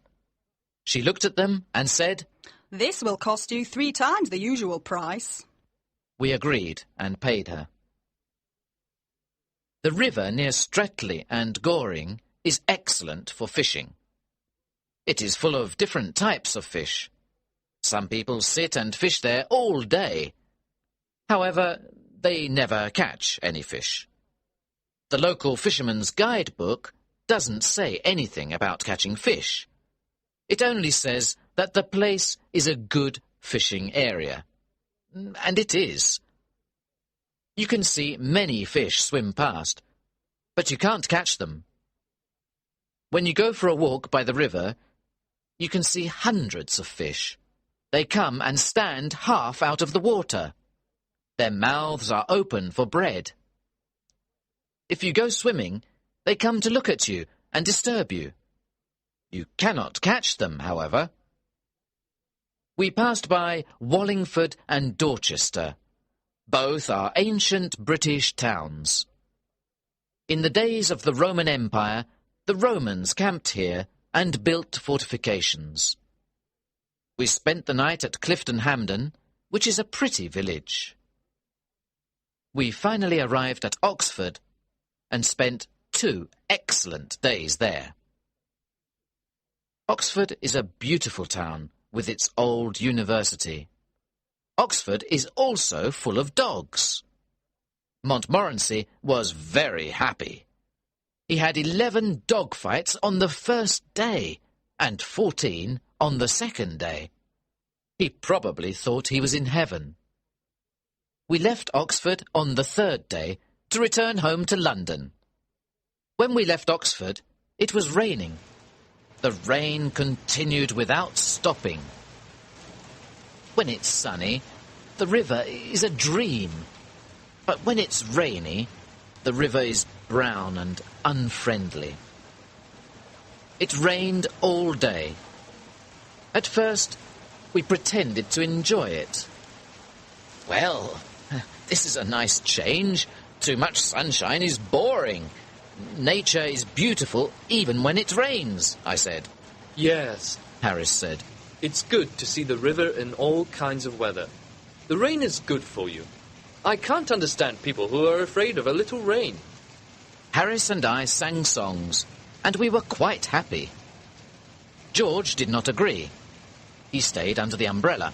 She looked at them and said, This will cost you 3 times the usual price. We agreed and paid her. The river near Streatley and Goring is excellent for fishing. It is full of different types of fish. Some people sit and fish there all day. However, they never catch any fish. The local fisherman's guidebook doesn't say anything about catching fish. It only says that the place is a good fishing area. And it is. You can see many fish swim past, but you can't catch them. When you go for a walk by the river, you can see hundreds of fish. They come and stand half out of the water. Their mouths are open for bread. If you go swimming, they come to look at you and disturb you. You cannot catch them, however. We passed by Wallingford and Dorchester. Both are ancient British towns. In the days of the Roman Empire, the Romans camped here and built fortifications. We spent the night at Clifton Hampden, which is a pretty village. We finally arrived at Oxford and spent 2 excellent days there. Oxford is a beautiful town with its old university. Oxford is also full of dogs. Montmorency was very happy. He had 11 dog fights on the first day and 14 on the second day. He probably thought he was in heaven. We left Oxford on the 3rd day to return home to London. When we left Oxford, it was raining. The rain continued without stopping. When it's sunny, the river is a dream. But when it's rainy, the river is brown and unfriendly. It rained all day. At first, we pretended to enjoy it. Well, this is a nice change. Too much sunshine is boring. Nature is beautiful even when it rains, I said. Yes, Harris said. it's good to see the river in all kinds of weather. The rain is good for you. I can't understand people who are afraid of a little rain. Harris and I sang songs, and we were quite happy. George did not agree. He stayed under the umbrella.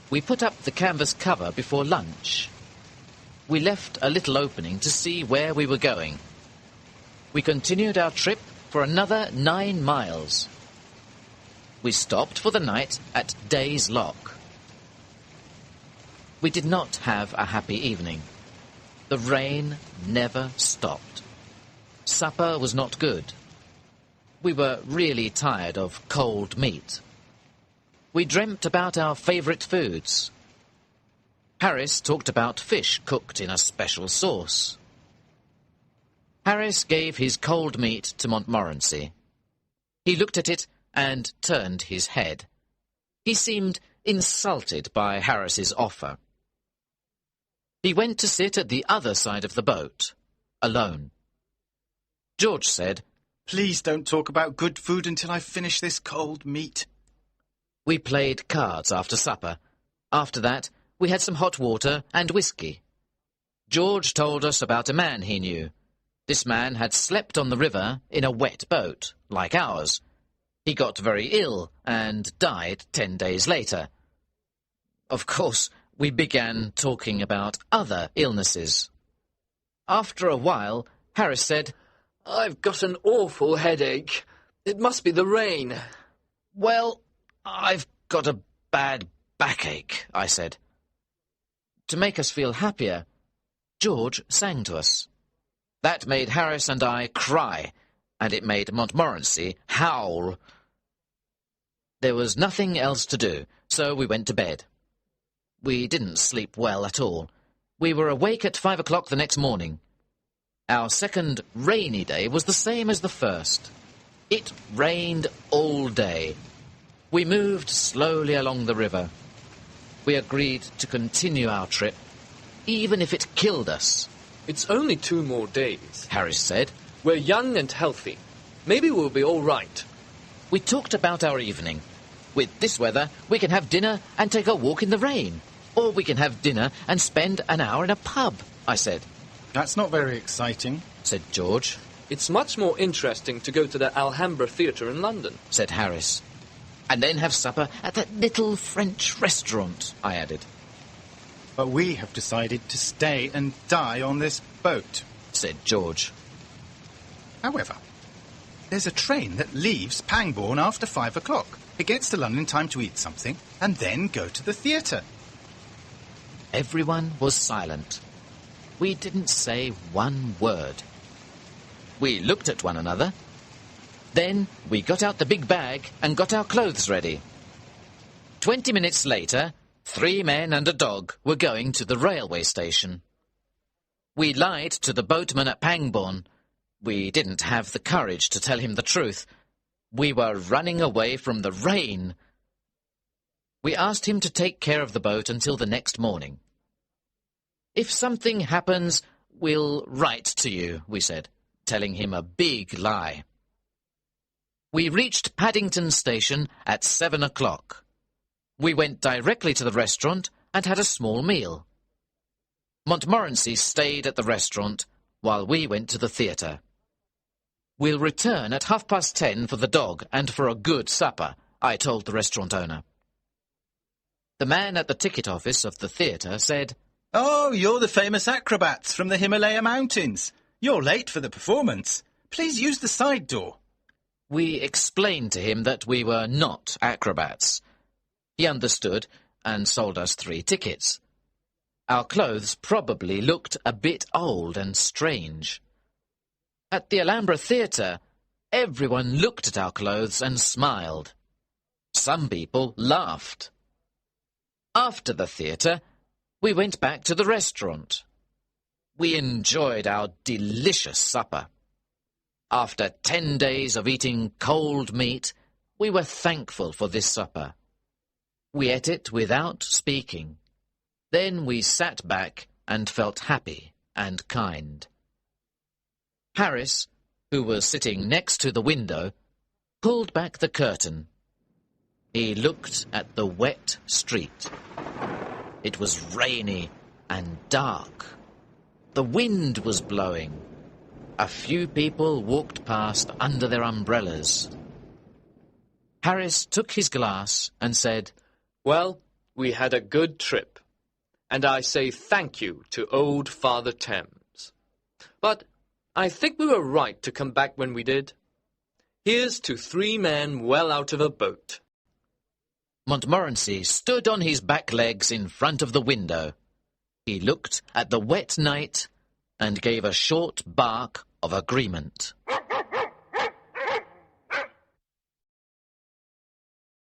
We put up the canvas cover before lunch. We left a little opening to see where we were going. We continued our trip for another 9 miles. We stopped for the night at Day's Lock. We did not have a happy evening. The rain never stopped. Supper was not good. We were really tired of cold meat. We dreamt about our favourite foods. Harris talked about fish cooked in a special sauce. Harris gave his cold meat to Montmorency. He looked at it and turned his head. He seemed insulted by Harris's offer. He went to sit at the other side of the boat, alone. George said, Please don't talk about good food until I finish this cold meat. We played cards after supper. After that, we had some hot water and whiskey. George told us about a man he knew. This man had slept on the river in a wet boat, like ours. He got very ill and died 10 days later. Of course, we began talking about other illnesses. After a while, Harris said, I've got an awful headache. It must be the rain. Well, I've got a bad backache, I said. To make us feel happier, George sang to us. That made Harris and I cry, and it made Montmorency howl. There was nothing else to do, so we went to bed. We didn't sleep well at all. We were awake at 5 o'clock the next morning. Our second rainy day was the same as the first. It rained all day. We moved slowly along the river. We agreed to continue our trip, even if it killed us. It's only 2 more days, Harris said. We're young and healthy. Maybe we'll be all right. We talked about our evening. With this weather, we can have dinner and take a walk in the rain. Or we can have dinner and spend an hour in a pub, I said. That's not very exciting, said George. It's much more interesting to go to the Alhambra Theatre in London, said Harris. And then have supper at that little French restaurant, I added. But we have decided to stay and die on this boat, said George. However, there's a train that leaves Pangbourne after 5 o'clock. It gets to London in time to eat something and then go to the theatre. Everyone was silent. We didn't say one word. We looked at one another. Then we got out the big bag and got our clothes ready. 20 minutes later, 3 men and a dog were going to the railway station. We lied to the boatman at Pangbourne. We didn't have the courage to tell him the truth. We were running away from the rain. We asked him to take care of the boat until the next morning. If something happens, we'll write to you, we said, telling him a big lie. We reached Paddington Station at 7 o'clock. We went directly to the restaurant and had a small meal. Montmorency stayed at the restaurant while we went to the theatre. We'll return at 10:30 for the dog and for a good supper, I told the restaurant owner. The man at the ticket office of the theatre said, Oh, you're the famous acrobats from the Himalaya Mountains. You're late for the performance. Please use the side door. We explained to him that we were not acrobats. He understood and sold us 3 tickets. Our clothes probably looked a bit old and strange. At the Alhambra Theatre, everyone looked at our clothes and smiled. Some people laughed. After the theatre, we went back to the restaurant. We enjoyed our delicious supper. After 10 days of eating cold meat, we were thankful for this supper. We ate it without speaking. Then we sat back and felt happy and kind. Harris, who was sitting next to the window, pulled back the curtain. He looked at the wet street. It was rainy and dark. The wind was blowing. A few people walked past under their umbrellas. Harris took his glass and said, Well, we had a good trip, and I say thank you to old Father Thames. But I think we were right to come back when we did. Here's to 3 men well out of a boat. Montmorency stood on his back legs in front of the window. He looked at the wet night and gave a short bark of agreement.